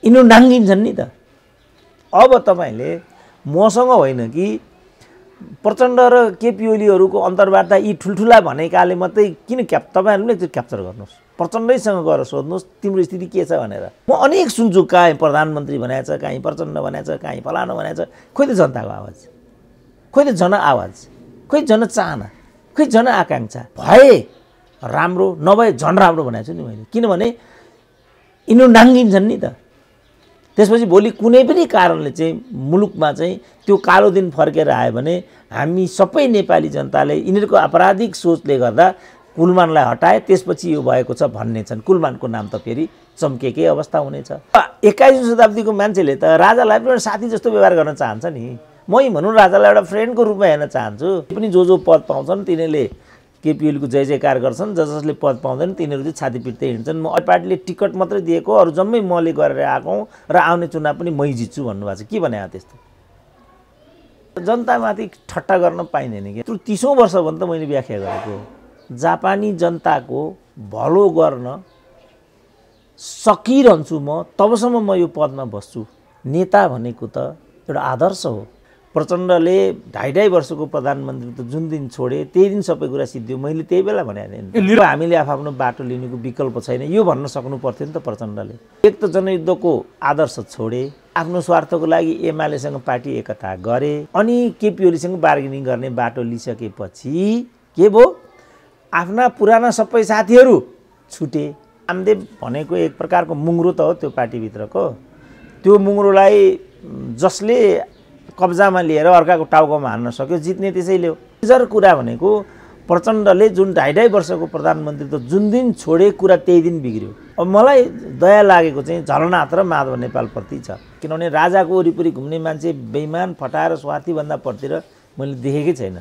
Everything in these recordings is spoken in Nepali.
यिनीहरू नाङ्गिन्छन् नि त। अब तपाईँले मसँग होइन कि प्रचण्ड र केपी ओलीहरूको अन्तर्वार्ता यी ठुल्ठुला भनेकाले मात्रै किन तपाईँहरूले त्यो क्याप्चर गर्नुहोस्, प्रचण्डैसँग गएर सोध्नुहोस् तिम्रो स्थिति के छ भनेर। म अनेक सुन्छु, कहीँ प्रधानमन्त्री भनेको छ, कहीँ प्रचण्ड भनेको छ, कहीँ फलानु भनेको छ। खोइ त जनताको आवाज, खोइ त जनआवाज, खोइ जनचाहना, खोइ जनआकाङ्क्षा भए राम्रो, नभए झन् राम्रो भनेको छु नि मैले। किनभने यिनीहरू नाङ्गिन्छन् नि त। त्यसपछि भोलि कुनै पनि कारणले चाहिँ मुलुकमा चाहिँ त्यो कालो दिन फर्केर आयो भने हामी सबै नेपाली जनताले यिनीहरूको आपराधिक सोचले गर्दा कुलमानलाई हटाए त्यसपछि यो भएको छ भन्ने छन्। कुलमानको नाम त फेरि चम्केकै अवस्था हुनेछ। 21औं शताब्दीको मान्छेले त राजालाई पनि साथी जस्तो व्यवहार गर्न चाहन्छ नि। मै भनौँ राजालाई एउटा फ्रेन्डको रूपमा हेर्न चाहन्छु। पनि जो पद पाउँछन् तिनीहरूले केपी ओलीको जय जयकार गर्छन्, जसले पद पाउँदैन तिनीहरू चाहिँ छाती पिट्दै हिँड्छन्। म पार्टीले टिकट मात्रै दिएको, अरू जम्मै मले गरेर आएको र आउने चुनाव पनि मै जित्छु भन्नुभएको छ। के भने त्यस्तो जनतामाथि ठट्टा गर्न पाइँदैन कि। 30औं वर्ष भने त मैले व्याख्या गरेको जापानी जनताको भलो गर्न सकिरहन्छु म, तबसम्म म यो पदमा बस्छु। नेता भनेको त एउटा आदर्श हो। प्रचण्डले 2.5 वर्षको प्रधानमन्त्री त जुन दिन छोडे त्यही दिन सबै कुरा सिद्धियो। मैले त्यही बेला भने हामीले आफ्नो बाटो लिनुको विकल्प छैन यो भन्न सक्नु पर्थ्यो नि त प्रचण्डले। एक त जनयुद्धको आदर्श छोडे, आफ्नो स्वार्थको लागि एमालेसँग पार्टी एकता गरे, अनि केपी ओलीसँग बार्गेनिङ गर्ने बाटो लिइसकेपछि के भयो, आफ्ना पुराना सबै साथीहरू छुटे। रामदेव भनेको एक प्रकारको मुङ्ग्रो त हो त्यो पार्टीभित्रको। त्यो मुङ्ग्रोलाई जसले कब्जामा लिएर अर्काको टाउकोमा हान्न सक्यो जित्ने त्यसैले हो। मेजर कुरा भनेको प्रचण्डले जुन 2.5 वर्षको प्रधानमन्त्री त जुन दिन छोडे कुरा त्यही दिन बिग्रियो। अब मलाई दया लागेको चाहिँ झलनाथ र माधव नेपालप्रति छ। किनभने राजाको वरिपरि घुम्ने मान्छे बेइमान फटाएर स्वार्थीभन्दा पढ्तिर मैले देखेकै छैन।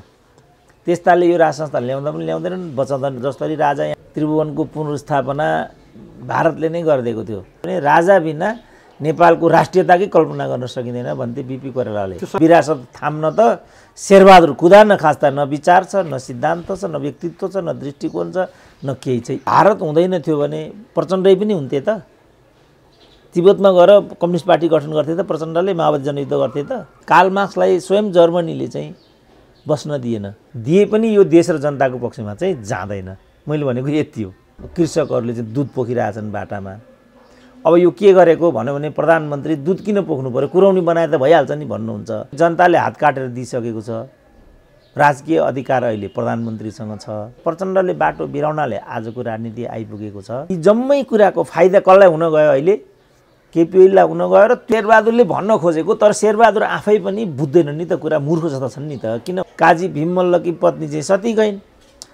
त्यस्ताले यो राज संस्था ल्याउँदा पनि ल्याउँदैनन्, बचाउँदैन। जसरी राजा यहाँ त्रिभुवनको पुनर्स्थापना भारतले नै गरिदिएको थियो भने राजा बिना नेपालको राष्ट्रियताकै कल्पना गर्न सकिँदैन भन्थे बीपी कोइरालाले। विरासत थाम्न त शेरबहादुर खुदा न खास्ता न विचार छ, न सिद्धान्त छ, न व्यक्तित्व छ, न दृष्टिकोण छ, न केही छ। भारत हुँदैन थियो भने प्रचण्डै पनि हुन्थे त। तिब्बतमा गएर कम्युनिस्ट पार्टी गठन गर्थे त प्रचण्डले, माओवादी जनयुद्ध गर्थे त। कार्ल मार्क्सलाई स्वयं जर्मनीले चाहिँ बस्न दिएन, दिए पनि यो देश र जनताको पक्षमा चाहिँ जाँदैन। मैले भनेको यति हो। कृषकहरूले चाहिँ दुध पोखिरहेछन् बाटामा। अब यो के गरेको भन्यो भने प्रधानमन्त्री दुध किन पोख्नु पर्यो, कुरौनी बनाए त भइहाल्छ नि भन्नुहुन्छ। जनताले हात काटेर दिइसकेको छ। राजकीय अधिकार अहिले प्रधानमन्त्रीसँग छ। प्रचण्डले बाटो बिराउनाले आजको राजनीति आइपुगेको छ। यी जम्मै कुराको फाइदा कसलाई हुन गयो अहिले, केपी ओलीलाई हुन गयो र शेरबहादुरले भन्न खोजेको। तर शेरबहादुर आफै पनि बुझ्दैन नि त कुरा, मूर्ख जस्तो छन् नि त। किन काजी भीममल्लकी पत्नी चाहिँ सती गइन्।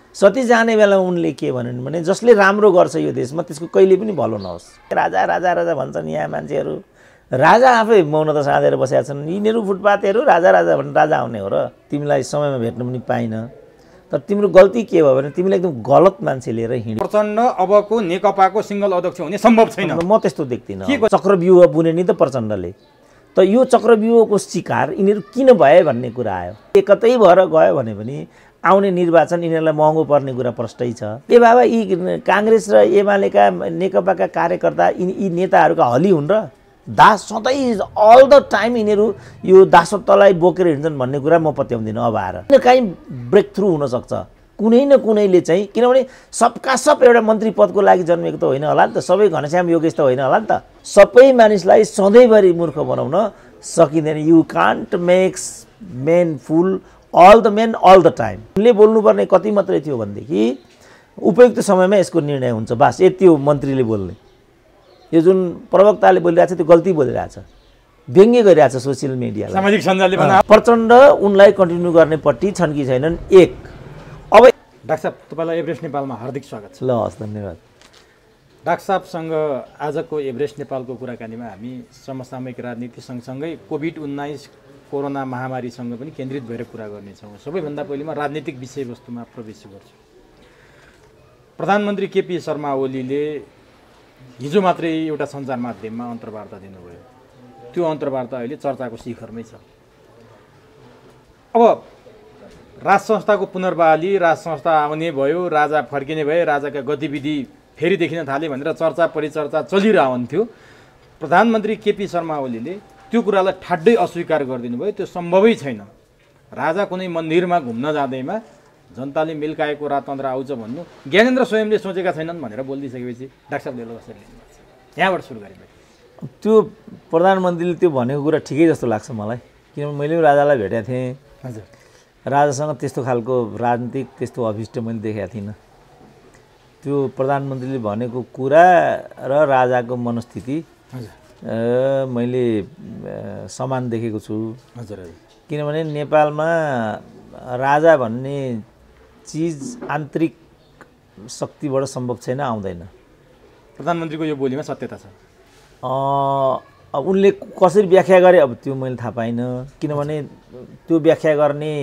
सती जाने बेला उनले के भनिन् भने जसले राम्रो गर्छ यो देशमा त्यसको कहिले पनि भलो नहोस्। राजा राजा राजा भन्छन् यहाँ मान्छेहरू। राजा आफै मौनता साधेर बसेका छन्। यिनीहरू फुटपाथहरू राजा राजा भने राजा आउने हो र। तिमीलाई समयमा भेट्न पनि पाइन। तर तिम्रो गल्ती के भयो भने तिमीले एकदम गलत मान्छे लिएर हिँड्यो। प्रचण्ड अबको नेकपाको सिङ्गल अध्यक्ष हुने सम्भव छैन। म त्यस्तो देख्दिनँ। चक्रव्यूह बुने नि त प्रचण्डले। त यो चक्रव्यूहको शिकार यिनीहरू किन भए भन्ने कुरा आयो। एकतै भएर गयो भने पनि आउने निर्वाचन यिनीहरूलाई महँगो पर्ने कुरा प्रष्टै छ। ए बाबा यी काङ्ग्रेस र एमालेका नेकपाका कार्यकर्ता यी नेताहरूका हली हुन् र दास सधैँ अल द टाइम यिनीहरू यो दासत्वलाई बोकेर हिँड्छन् भन्ने कुरा म पत्याउँदिनँ। अब आएर कहीँ ब्रेक थ्रु हुनसक्छ कुनै न कुनैले चाहिँ। किनभने सबका सब एउटा मन्त्री पदको लागि जन्मेको त होइन होला नि त। सबै घनश्याम योगेश त होइन होला नि त। सबै मानिसलाई सधैँभरि मूर्ख बनाउन सकिँदैन। You can't makes men fool all the men all the time. उनले बोल्नुपर्ने कति मात्रै थियो भनेदेखि उपयुक्त समयमा यसको निर्णय हुन्छ, बास यति हो मन्त्रीले बोल्ने। यो जुन प्रवक्ताले बोलिरहेछ त्यो गल्ती बोलिरहेछ, व्यङ्ग्य गरिरहेछ सोसियल मिडियालाई, सामाजिक सञ्जालले। प्रचण्ड उनलाई कन्टिन्यू गर्नेपट्टि छन् कि छैनन्। एक अब डाक्टर साहब तपाईँलाई एभरेस्ट नेपालमा हार्दिक स्वागत छ। ल हस्, धन्यवाद। डाक्टर साहबसँग आजको एभरेस्ट नेपालको कुराकानीमा हामी समसामयिक राजनीति सँगसँगै कोभिड-19 कोरोना महामारीसँग पनि केन्द्रित भएर कुरा गर्नेछौँ। सबैभन्दा पहिले म राजनीतिक विषयवस्तुमा प्रवेश गर्छु। प्रधानमन्त्री केपी शर्मा ओलीले हिजो मात्रै एउटा सञ्चार माध्यममा अन्तर्वार्ता दिनुभयो। त्यो अन्तर्वार्ता अहिले चर्चाको शिखरमै छ। अब राज संस्थाको पुनर्बहाली, राज संस्था आउने भयो, राजा फर्किने भए, राजाका गतिविधि फेरि देखिन थाले भनेर चर्चा परिचर्चा चलिरहन्थ्यो। प्रधानमन्त्री केपी शर्मा ओलीले त्यो कुरालाई ठाड्डै अस्वीकार गरिदिनु भयो, त्यो सम्भवै छैन। राजा कुनै मन्दिरमा घुम्न जाँदैमा जनताले मिल्काएको राजतन्त्र आउँछ भन्नु ज्ञानेन्द्र स्वयंले सोचेका छैनन् भनेर बोलिदिइसकेपछि डाक्टर साहबले कसरी लिनुहुन्छ? यहाँबाट सुरु गरेँ। त्यो प्रधानमन्त्रीले त्यो भनेको कुरा ठिकै जस्तो लाग्छ मलाई, किनभने मैले पनि राजालाई भेटेको थिएँ। हजुर, राजासँग त्यस्तो खालको राजनीतिक त्यस्तो अभिष्ट मैले देखेको थिइनँ। त्यो प्रधानमन्त्रीले भनेको कुरा र राजाको मनस्थिति मैले समान देखेको छु। हजुर, किनभने नेपालमा राजा भन्ने चिज आन्तरिक शक्तिबाट सम्भव छैन, आउँदैन। प्रधानमन्त्रीको यो बोलीमा सत्यता छ। अब उनले कसरी व्याख्या गरे अब त्यो मैले थाहा पाइनँ, किनभने त्यो व्याख्या गर्ने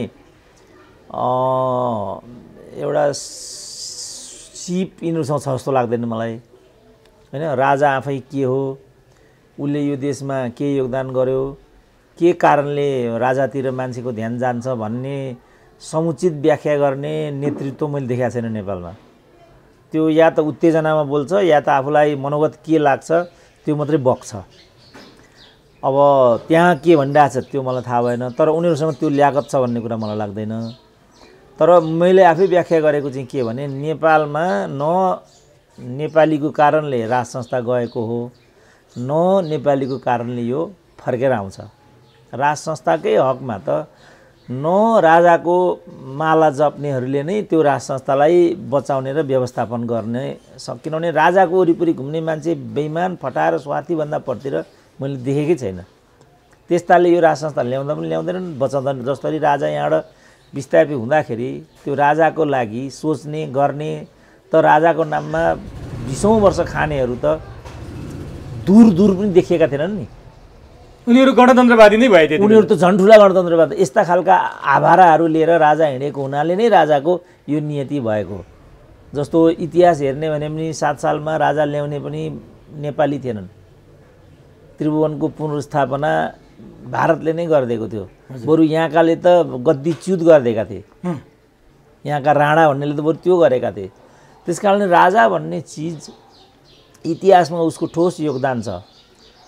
एउटा सिप यिनीहरूसँग छ जस्तो लाग्दैन मलाई, होइन। राजा आफै के हो, उसले यो देशमा के योगदान गर्यो, के कारणले राजातिर मान्छेको ध्यान जान्छ भन्ने समुचित व्याख्या गर्ने नेतृत्व मैले देखाएको छैन नेपालमा। त्यो या त उत्तेजनामा बोल्छ या त आफूलाई मनोगत के लाग्छ त्यो मात्रै बग्छ। अब त्यहाँ के भनिरहेछ त्यो मलाई थाहा भएन, तर उनीहरूसँग त्यो ल्याकत छ भन्ने कुरा मलाई लाग्दैन। तर मैले आफै व्याख्या गरेको चाहिँ के भने नेपालमा न नेपालीको कारणले राज संस्था गएको हो, न नेपालीको कारणले यो फर्केर आउँछ। राज संस्थाकै हकमा त न राजाको माला जप्नेहरूले नै त्यो राज संस्थालाई बचाउने र व्यवस्थापन गर्ने, किनभने राजाको वरिपरि घुम्ने मान्छे बेइमान फटाएर स्वार्थीभन्दा पट्टि मैले देखेकै छैन। त्यस्ताले यो राज संस्था ल्याउँदा पनि ल्याउँदैनन्, बचाउँदैन। जसरी राजा यहाँबाट विस्थापित हुँदाखेरि त्यो राजाको लागि सोच्ने गर्ने त राजाको नाममा 20औं वर्ष खानेहरू त दूर दूर पनि देखिएका थिएनन् नि। उनीहरू गणतन्त्रवादी नै भए थिए। उनीहरू त झन् ठुला गणतन्त्रवादी। यस्ता खालका आभाराहरू लिएर राजा हिँडेको हुनाले नै राजाको यो नियति भएको। जस्तो इतिहास हेर्ने भने पनि 7 सालमा राजा ल्याउने पनि नेपाली थिएनन्। त्रिभुवनको पुनर्स्थापना भारतले नै गरिदिएको थियो, बरु यहाँकाले त गद्दी च्युत गरिदिएका थिए। यहाँका राणा भन्नेले त बरु त्यो गरेका थिए। त्यस कारणले राजा भन्ने चिज इतिहासमा उसको ठोस योगदान छ।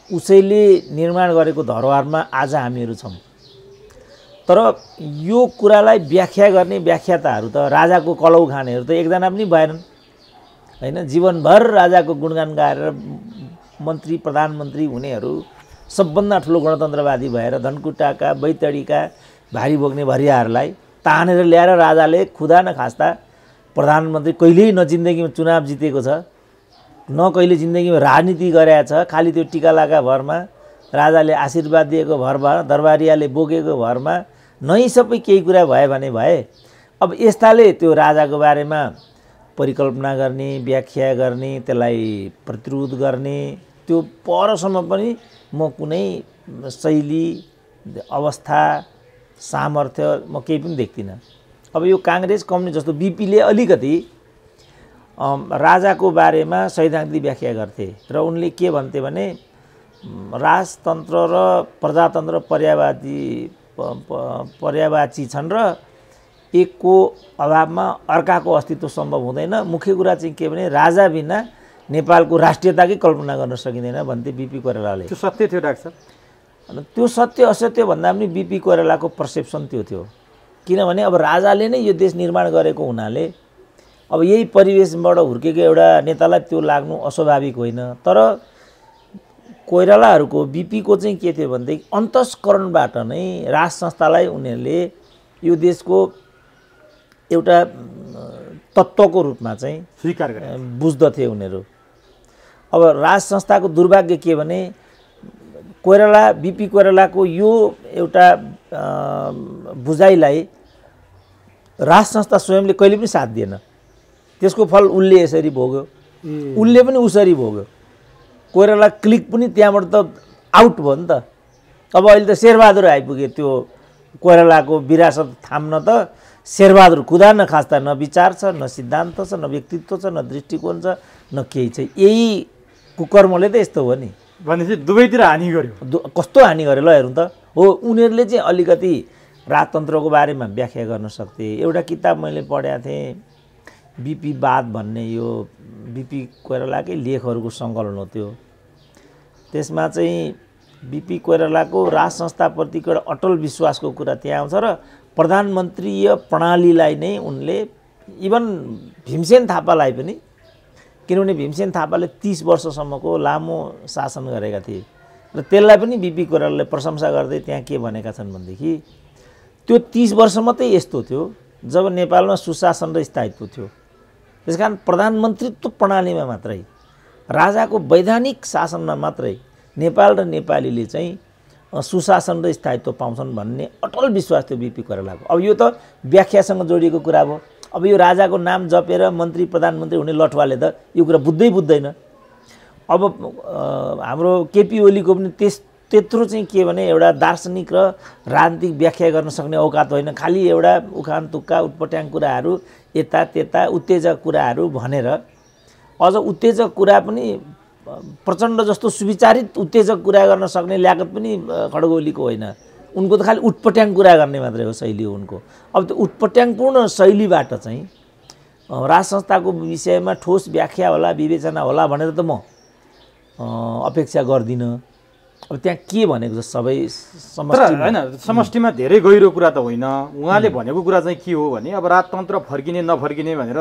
उसैले निर्माण गरेको धरोहरमा आज हामीहरू छौँ। तर यो कुरालाई व्याख्या गर्ने व्याख्याताहरू त राजाको कलौ खानेहरू त एकजना पनि भएनन्, होइन। जीवनभर राजाको गुणगान गाएर मन्त्री प्रधानमन्त्री हुनेहरू सबभन्दा ठुलो गणतन्त्रवादी भएर धनकुटाका बैतडीका भारी बोक्ने भरियाहरूलाई तानेर ल्याएर राजाले खुदा नखास्ता प्रधानमन्त्री कहिल्यै न जिन्दगीमा चुनाव जितेको छ, न कहिले जिन्दगीमा राजनीति गरेको छ। खालि त्यो टिका लागा भरमा, राजाले आशीर्वाद दिएको भरमा, दरबारियाले बोकेको भरमा नै सबै केही कुरा भयो भने भए। अब यस्ताले त्यो राजाको बारेमा परिकल्पना गर्ने, व्याख्या गर्ने, त्यसलाई प्रतिरोध गर्ने, त्यो परसम्म पनि म कुनै शैली, अवस्था, सामर्थ्य म केही पनि देख्दिनँ। अब यो काङ्ग्रेस कम्युनिस्ट जस्तो बिपीले अलिकति राजाको बारेमा सैद्धान्तिक व्याख्या गर्थे र उनले के भन्थे भने राजतन्त्र र प्रजातन्त्र पर्यायवाची छन् र एकको अभावमा अर्काको अस्तित्व सम्भव हुँदैन। मुख्य कुरा चाहिँ के भने राजा बिना नेपालको राष्ट्रियताकै कल्पना गर्न सकिँदैन भन्थे बिपी कोइरालाले। त्यो सत्य थियो डाक्टर? त्यो सत्य असत्य भन्दा पनि बिपी कोइरालाको पर्सेप्सन त्यो थियो। किनभने अब राजाले नै यो देश निर्माण गरेको हुनाले अब यही परिवेशबाट हुर्केको एउटा नेतालाई त्यो लाग्नु अस्वाभाविक होइन। तर कोइरालाहरूको बिपीको चाहिँ के थियो भनेदेखि अन्तस्करणबाट नै राज संस्थालाई उनीहरूले यो देशको एउटा तत्त्वको रूपमा चाहिँ स्वीकार गरे, बुझ्दथे उनीहरू। अब राज संस्थाको दुर्भाग्य के भने बिपी कोइरालाको यो एउटा बुझाइलाई राज संस्था स्वयंले कहिले पनि साथ दिएन। त्यसको फल उसले यसरी भोग्यो, उसले पनि उसरी भोग्यो। कोइराला क्लिक पनि त्यहाँबाट त आउट भयो नि त। अब अहिले त शेरबहादुर आइपुगे, त्यो कोइरालाको विरासत थाम्न त शेरबहादुर खुदा नखास्ता न विचार छ, न सिद्धान्त छ, न व्यक्तित्व छ, न दृष्टिकोण छ, न केही छ। यही कुकर्मले त यस्तो हो नि। भनेपछि दुवैतिर हानि गर्यो। कस्तो हानि गर्यो ल हेरौँ त। हो, उनीहरूले चाहिँ अलिकति राजतन्त्रको बारेमा व्याख्या गर्न सक्थे। एउटा किताब मैले पढेको थिएँ, बिपीवाद भन्ने, यो बिपी कोइरालाकै लेखहरूको सङ्कलन हो त्यो। त्यसमा चाहिँ बिपी कोइरालाको राज संस्थाप्रतिको एउटा अटल विश्वासको कुरा त्यहाँ आउँछ र प्रधानमन्त्रीय प्रणालीलाई नै उनले इभन भीमसेन थापालाई पनि, किनभने भीमसेन थापाले 30 वर्षसम्मको लामो शासन गरेका थिए र त्यसलाई पनि बिपी कोइरालाले प्रशंसा गर्दै त्यहाँ के भनेका छन् भनेदेखि त्यो 30 वर्ष मात्रै यस्तो थियो जब नेपालमा सुशासन र स्थायित्व थियो। त्यसकारण प्रधानमन्त्रीत्व प्रणालीमा मात्रै, राजाको वैधानिक शासनमा मात्रै नेपाल र नेपालीले चाहिँ सुशासन र स्थायित्व पाउँछन् भन्ने अटल विश्वास थियो बिपी कोइरालाको। अब यो त व्याख्यासँग जोडिएको कुरा भयो। अब यो राजाको नाम जपेर मन्त्री प्रधानमन्त्री हुने लठुवाले त यो कुरा बुझ्दैन। अब हाम्रो केपी ओलीको पनि त्यत्रो चाहिँ के भने एउटा दार्शनिक र राजनीतिक व्याख्या गर्न सक्ने औकात होइन। खालि एउटा उखान तुक्का उटपट्याङ कुराहरू यता त्यता उत्तेजक कुराहरू भनेर, अझ उत्तेजक कुरा पनि प्रचण्ड जस्तो सुविचारित उत्तेजक कुरा गर्न सक्ने ल्याकत पनि खड्ग ओलीको होइन। उनको त खालि उटपट्याङ कुरा गर्ने मात्रै हो, शैली हो उनको। अब त्यो उटपट्याङपूर्ण शैलीबाट चाहिँ राज संस्थाको विषयमा ठोस व्याख्या होला, विवेचना होला भनेर त म अपेक्षा गर्दिनँ। अब त्यहाँ के भनेको छ सबै समष्टि होइन, समष्टिमा धेरै गहिरो कुरा त होइन। उहाँले भनेको कुरा चाहिँ के हो भने अब राजतन्त्र फर्किने नफर्किने भनेर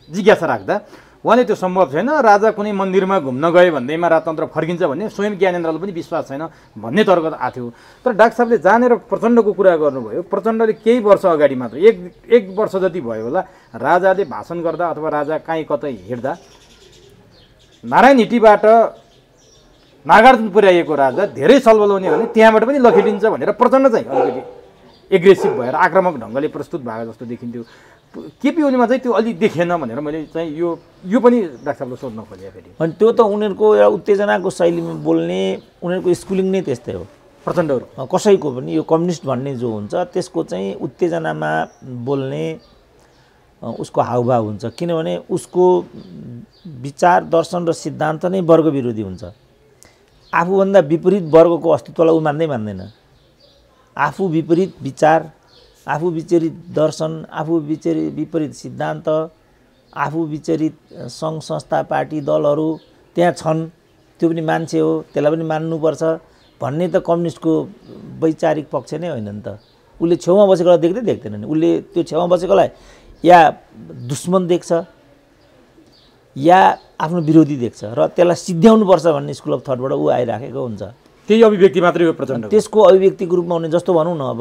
जिज्ञासा राख्दा उहाँले त्यो सम्भव छैन, राजा कुनै मन्दिरमा घुम्न गए भन्दैमा राजतन्त्र फर्किन्छ भन्ने स्वयं ज्ञानेन्द्रलाई पनि विश्वास छैन भन्ने तर्क आएको थियो। तर डाक्टर साहबले जानेर प्रचण्डको कुरा गर्नुभयो। प्रचण्डले केही वर्ष अगाडि मात्र एक वर्ष जति भयो होला, राजाले भाषण गर्दा अथवा राजा काहीँ कतै हिँड्दा नारायण हिटीबाट नागार्जुन पुर्याइएको राजा धेरै सलबलाउने भने त्यहाँबाट पनि लखेलिन्छ भनेर प्रचण्ड चाहिँ अलिकति एग्रेसिभ भएर आक्रामक ढङ्गले प्रस्तुत भएको जस्तो देखिन्थ्यो। केपी ओलीमा चाहिँ त्यो अलि देखेन भनेर मैले चाहिँ यो पनि डाक्टर साहबले सोध्न खोजेँ फेरि। अनि त्यो त उनीहरूको एउटा उत्तेजनाको शैलीमा बोल्ने उनीहरूको स्कुलिङ नै त्यस्तै हो। प्रचण्डहरू कसैको पनि यो कम्युनिस्ट भन्ने जो हुन्छ त्यसको चाहिँ उत्तेजनामा बोल्ने उसको हावभाव हुन्छ। किनभने उसको विचार दर्शन र सिद्धान्त नै वर्ग विरोधी हुन्छ। आफूभन्दा विपरीत वर्गको अस्तित्वलाई ऊ मान्दैन। आफू विपरीत विचार, आफू विपरीत दर्शन, आफू विपरीत सिद्धान्त, आफू विपरीत सङ्घ संस्था पार्टी दलहरू त्यहाँ छन्, त्यो पनि मान्छे हो, त्यसलाई पनि मान्नुपर्छ भन्ने त कम्युनिस्टको वैचारिक पक्ष नै होइन नि त। उसले छेउमा बसेकोलाई देख्दैन नि। उसले त्यो छेउमा बसेकोलाई या दुश्मन देख्छ या आफ्नो विरोधी देख्छ र त्यसलाई सिद्ध्याउनुपर्छ भन्ने स्कुल अफ थटबाट ऊ आइराखेको हुन्छ। त्यही अभिव्यक्ति मात्रै हो प्रचण्ड। त्यसको अभिव्यक्तिको रूपमा हुने जस्तो भनौँ न, अब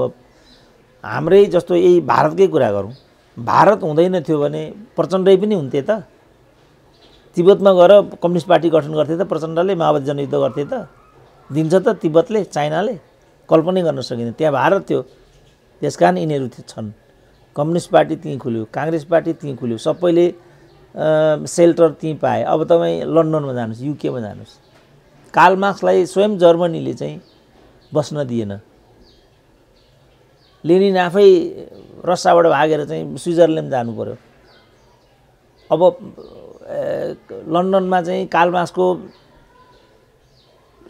हाम्रै जस्तो यही भारतकै कुरा गरौँ, भारत हुँदैन थियो भने प्रचण्डै पनि हुन्थे त। तिब्बतमा गएर कम्युनिस्ट पार्टी गठन गर्थे त प्रचण्डले, माओवादी जनयुद्ध गर्थे त, दिन्छ त तिब्बतले, चाइनाले, कल्पनै गर्न सकिँदैन। त्यहाँ भारत थियो, त्यसकारण यिनीहरू छन्। कम्युनिस्ट पार्टी त्यहीँ खुल्यो, काङ्ग्रेस पार्टी त्यहीँ खुल्यो, सबैले सेल्टर त्यहीँ पाए। अब तपाईँ लन्डनमा जानुहोस्, युकेमा जानुहोस्, कार्ल मार्क्सलाई स्वयं जर्मनीले चाहिँ बस्न दिएन। लेनिन आफै रसियाबाट भागेर चाहिँ स्विजरल्यान्ड जानु पर्यो। अब लन्डनमा चाहिँ कार्ल मार्क्सको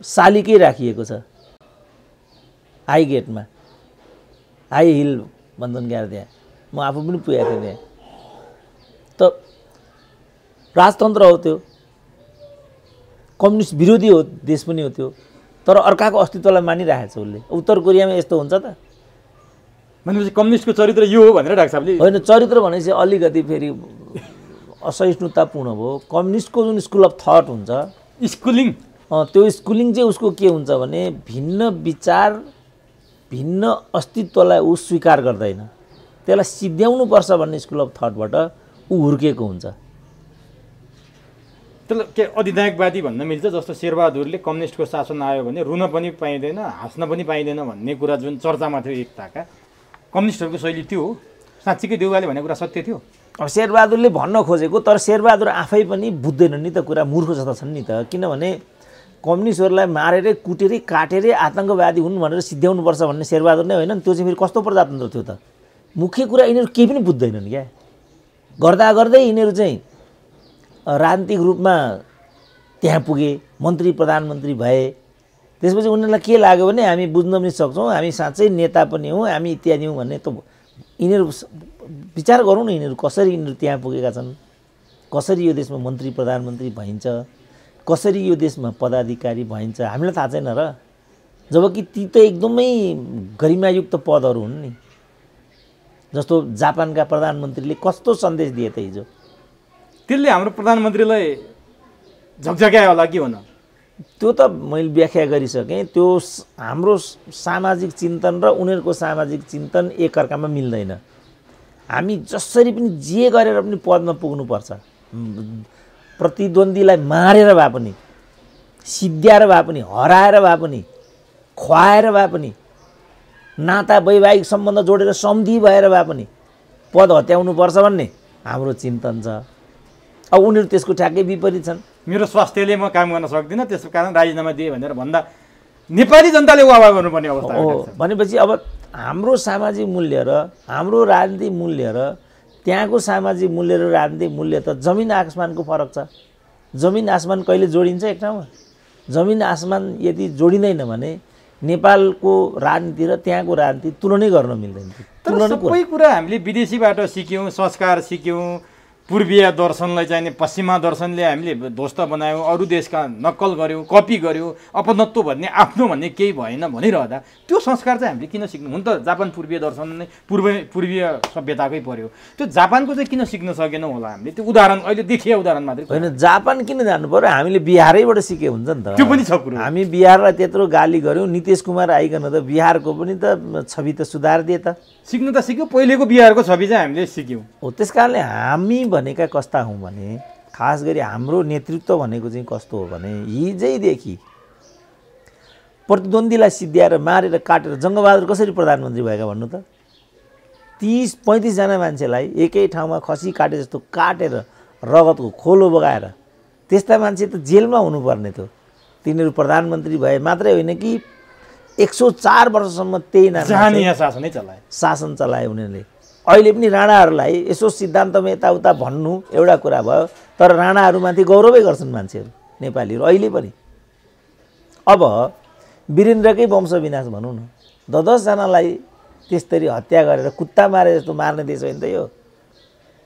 शालिकै राखिएको छ हाई गेटमा, हाई हिल भन्छन् क्या त्यहाँ। म आफू पनि पुगेको थिएँ त्यहाँ। त राजतन्त्र हो त्यो, कम्युनिस्ट विरोधी हो देश पनि हो त्यो, तर अर्काको अस्तित्वलाई मानिरहेको छ उसले। उत्तर कोरियामा यस्तो हुन्छ त? भनेपछि कम्युनिस्टको चरित्र यो हो भनेर डाक्टर साहबले होइन, चरित्र भनेपछि अलिकति फेरि असहिष्णुतापूर्ण भयो। कम्युनिस्टको जुन स्कुल अफ थट हुन्छ, स्कुलिङ, त्यो स्कुलिङ चाहिँ उसको के हुन्छ भने भिन्न विचार, भिन्न अस्तित्वलाई ऊ स्वीकार गर्दैन, त्यसलाई सिद्ध्याउनुपर्छ भन्ने स्कुल अफ थटबाट ऊ हुर्केको हुन्छ। त्यसलाई के अधिनायकवादी भन्न मिल्छ? जस्तो शेरबहादुरले कम्युनिस्टको शासन आयो भने रुन पनि पाइँदैन, हाँस्न पनि पाइँदैन भन्ने कुरा जुन चर्चामा थियो एकताका, कम्युनिस्टहरूको शैली त्यो हो। साँच्चीकै देउवाले भनेको कुरा सत्य थियो। अब शेरबहादुरले भन्न खोजेको, तर शेरबहादुर आफै पनि बुझ्दैन नि त कुरा, मूर्ख जस्ता छन् नि त। किनभने कम्युनिस्टहरूलाई मारेरै कुटेरै काटेरै आतङ्कवादी हुन् भनेर सिद्ध्याउनुपर्छ भन्ने शेरबहादुर नै होइन। त्यो चाहिँ फेरि कस्तो प्रजातन्त्र थियो त? मुख्य कुरा यिनीहरू केही पनि बुझ्दैनन् क्या। गर्दा गर्दै यिनीहरू चाहिँ राजनीतिक रूपमा त्यहाँ पुगे, मन्त्री प्रधानमन्त्री भए। त्यसपछि उनीहरूलाई के लाग्यो भने हामी बुझ्न पनि सक्छौँ, हामी साँच्चै नेता पनि हौँ, हामी इत्यादि हौँ भन्ने। त यिनीहरू विचार गरौँ न, यिनीहरू कसरी त्यहाँ पुगेका छन्, कसरी यो देशमा मन्त्री प्रधानमन्त्री भइन्छ, कसरी यो देशमा पदाधिकारी भइन्छ हामीलाई थाहा छैन र? जबकि ती त एकदमै गरिमायुक्त पदहरू हुन् नि। जस्तो जापानका प्रधानमन्त्रीले कस्तो सन्देश दिए त हिजो। त्यसले हाम्रो प्रधानमन्त्रीलाई झकझक्यायो होला के हो न? त्यो त मैले व्याख्या गरिसकेँ। त्यो हाम्रो सामाजिक चिन्तन र उनीहरूको सामाजिक चिन्तन एकअर्कामा मिल्दैन। हामी जसरी पनि जे गरेर पनि पदमा पुग्नुपर्छ, प्रतिद्वन्द्वीलाई मारेर भए पनि, सिद्ध्याएर भए पनि, हराएर भए पनि, खुवाएर भए पनि, नाता वैवाहिक सम्बन्ध जोडेर सम्धि भएर भए पनि पद हत्याउनुपर्छ भन्ने हाम्रो चिन्तन छ। अब उनीहरू त्यसको ठ्याक्कै विपरीत छन्। मेरो स्वास्थ्यले म काम गर्न सक्दिनँ, त्यसको कारण राजीनामा दिए भनेर भन्दा नेपाली जनताले वाह गर्नुपर्ने अवस्था हो। भनेपछि अब हाम्रो सामाजिक मूल्य र हाम्रो राजनीतिक मूल्य र त्यहाँको सामाजिक मूल्य र राजनीतिक मूल्य त जमिन आसमानको फरक छ। जमिन आसमान कहिले जोडिन्छ एक ठाउँमा? जमिन आसमान यदि जोडिँदैन भने नेपालको राजनीति र त्यहाँको राजनीति तुलनै गर्न मिल्दैन। तर सबै कुरा हामीले विदेशीबाट सिक्यौँ, संस्कार सिक्यौँ। पूर्वीय दर्शनलाई चाहिँ पश्चिमा दर्शनले हामीले ध्वस्त बनायौँ, अरू देशका नक्कल गऱ्यौँ, कपी गऱ्यौँ, अपनत्व भन्ने आफ्नो भन्ने केही भएन भनिरहँदा त्यो संस्कार चाहिँ हामीले किन सिक्नु? हुन त जापान पूर्वीय दर्शन नै पूर्वीय सभ्यताकै पर्यो। त्यो जापानको चाहिँ किन सिक्न सकेनौँ होला हामीले? त्यो उदाहरण अहिले देखिए उदाहरण मात्रै होइन। जापान किन जानु पर्यो? हामीले बिहारैबाट सिके हुन्छ नि त। त्यो पनि छ कुरो। हामी बिहारलाई त्यत्रो गाली गऱ्यौँ, नितीश कुमार आइकन त बिहारको पनि त छवि त सुधारिदिए त। सिक्नु त सिक्यौँ, पहिलेको बिहारको छवि चाहिँ हामीले सिक्यौँ। हो, त्यस कारणले हामी भनेका कस्ता हौँ भने, खास गरी हाम्रो नेतृत्व भनेको चाहिँ कस्तो हो भने, हिजैदेखि प्रतिद्वन्द्वीलाई सिद्ध्याएर मारेर काटेर जङ्गबहादुर कसरी प्रधानमन्त्री भएका भन्नु त? 30-35 जना मान्छेलाई एकै ठाउँमा खसी काटे जस्तो काटेर रगतको खोलो बगाएर त्यस्ता मान्छे त जेलमा हुनुपर्ने थियो। तिनीहरू प्रधानमन्त्री भए मात्रै होइन कि 104 वर्षसम्म त्यही शासन चलाए उनीहरूले। अहिले पनि राणाहरूलाई यसो सिद्धान्तमा यताउता भन्नु एउटा कुरा भयो, तर राणाहरूमाथि गौरवै गर्छन् मान्छेहरू, नेपालीहरू अहिले पनि। अब वीरेन्द्रकै वंश विनाश भनौँ न, 10 जनालाई त्यसरी हत्या गरेर कुत्ता मारे जस्तो मार्ने देश होइन त यो।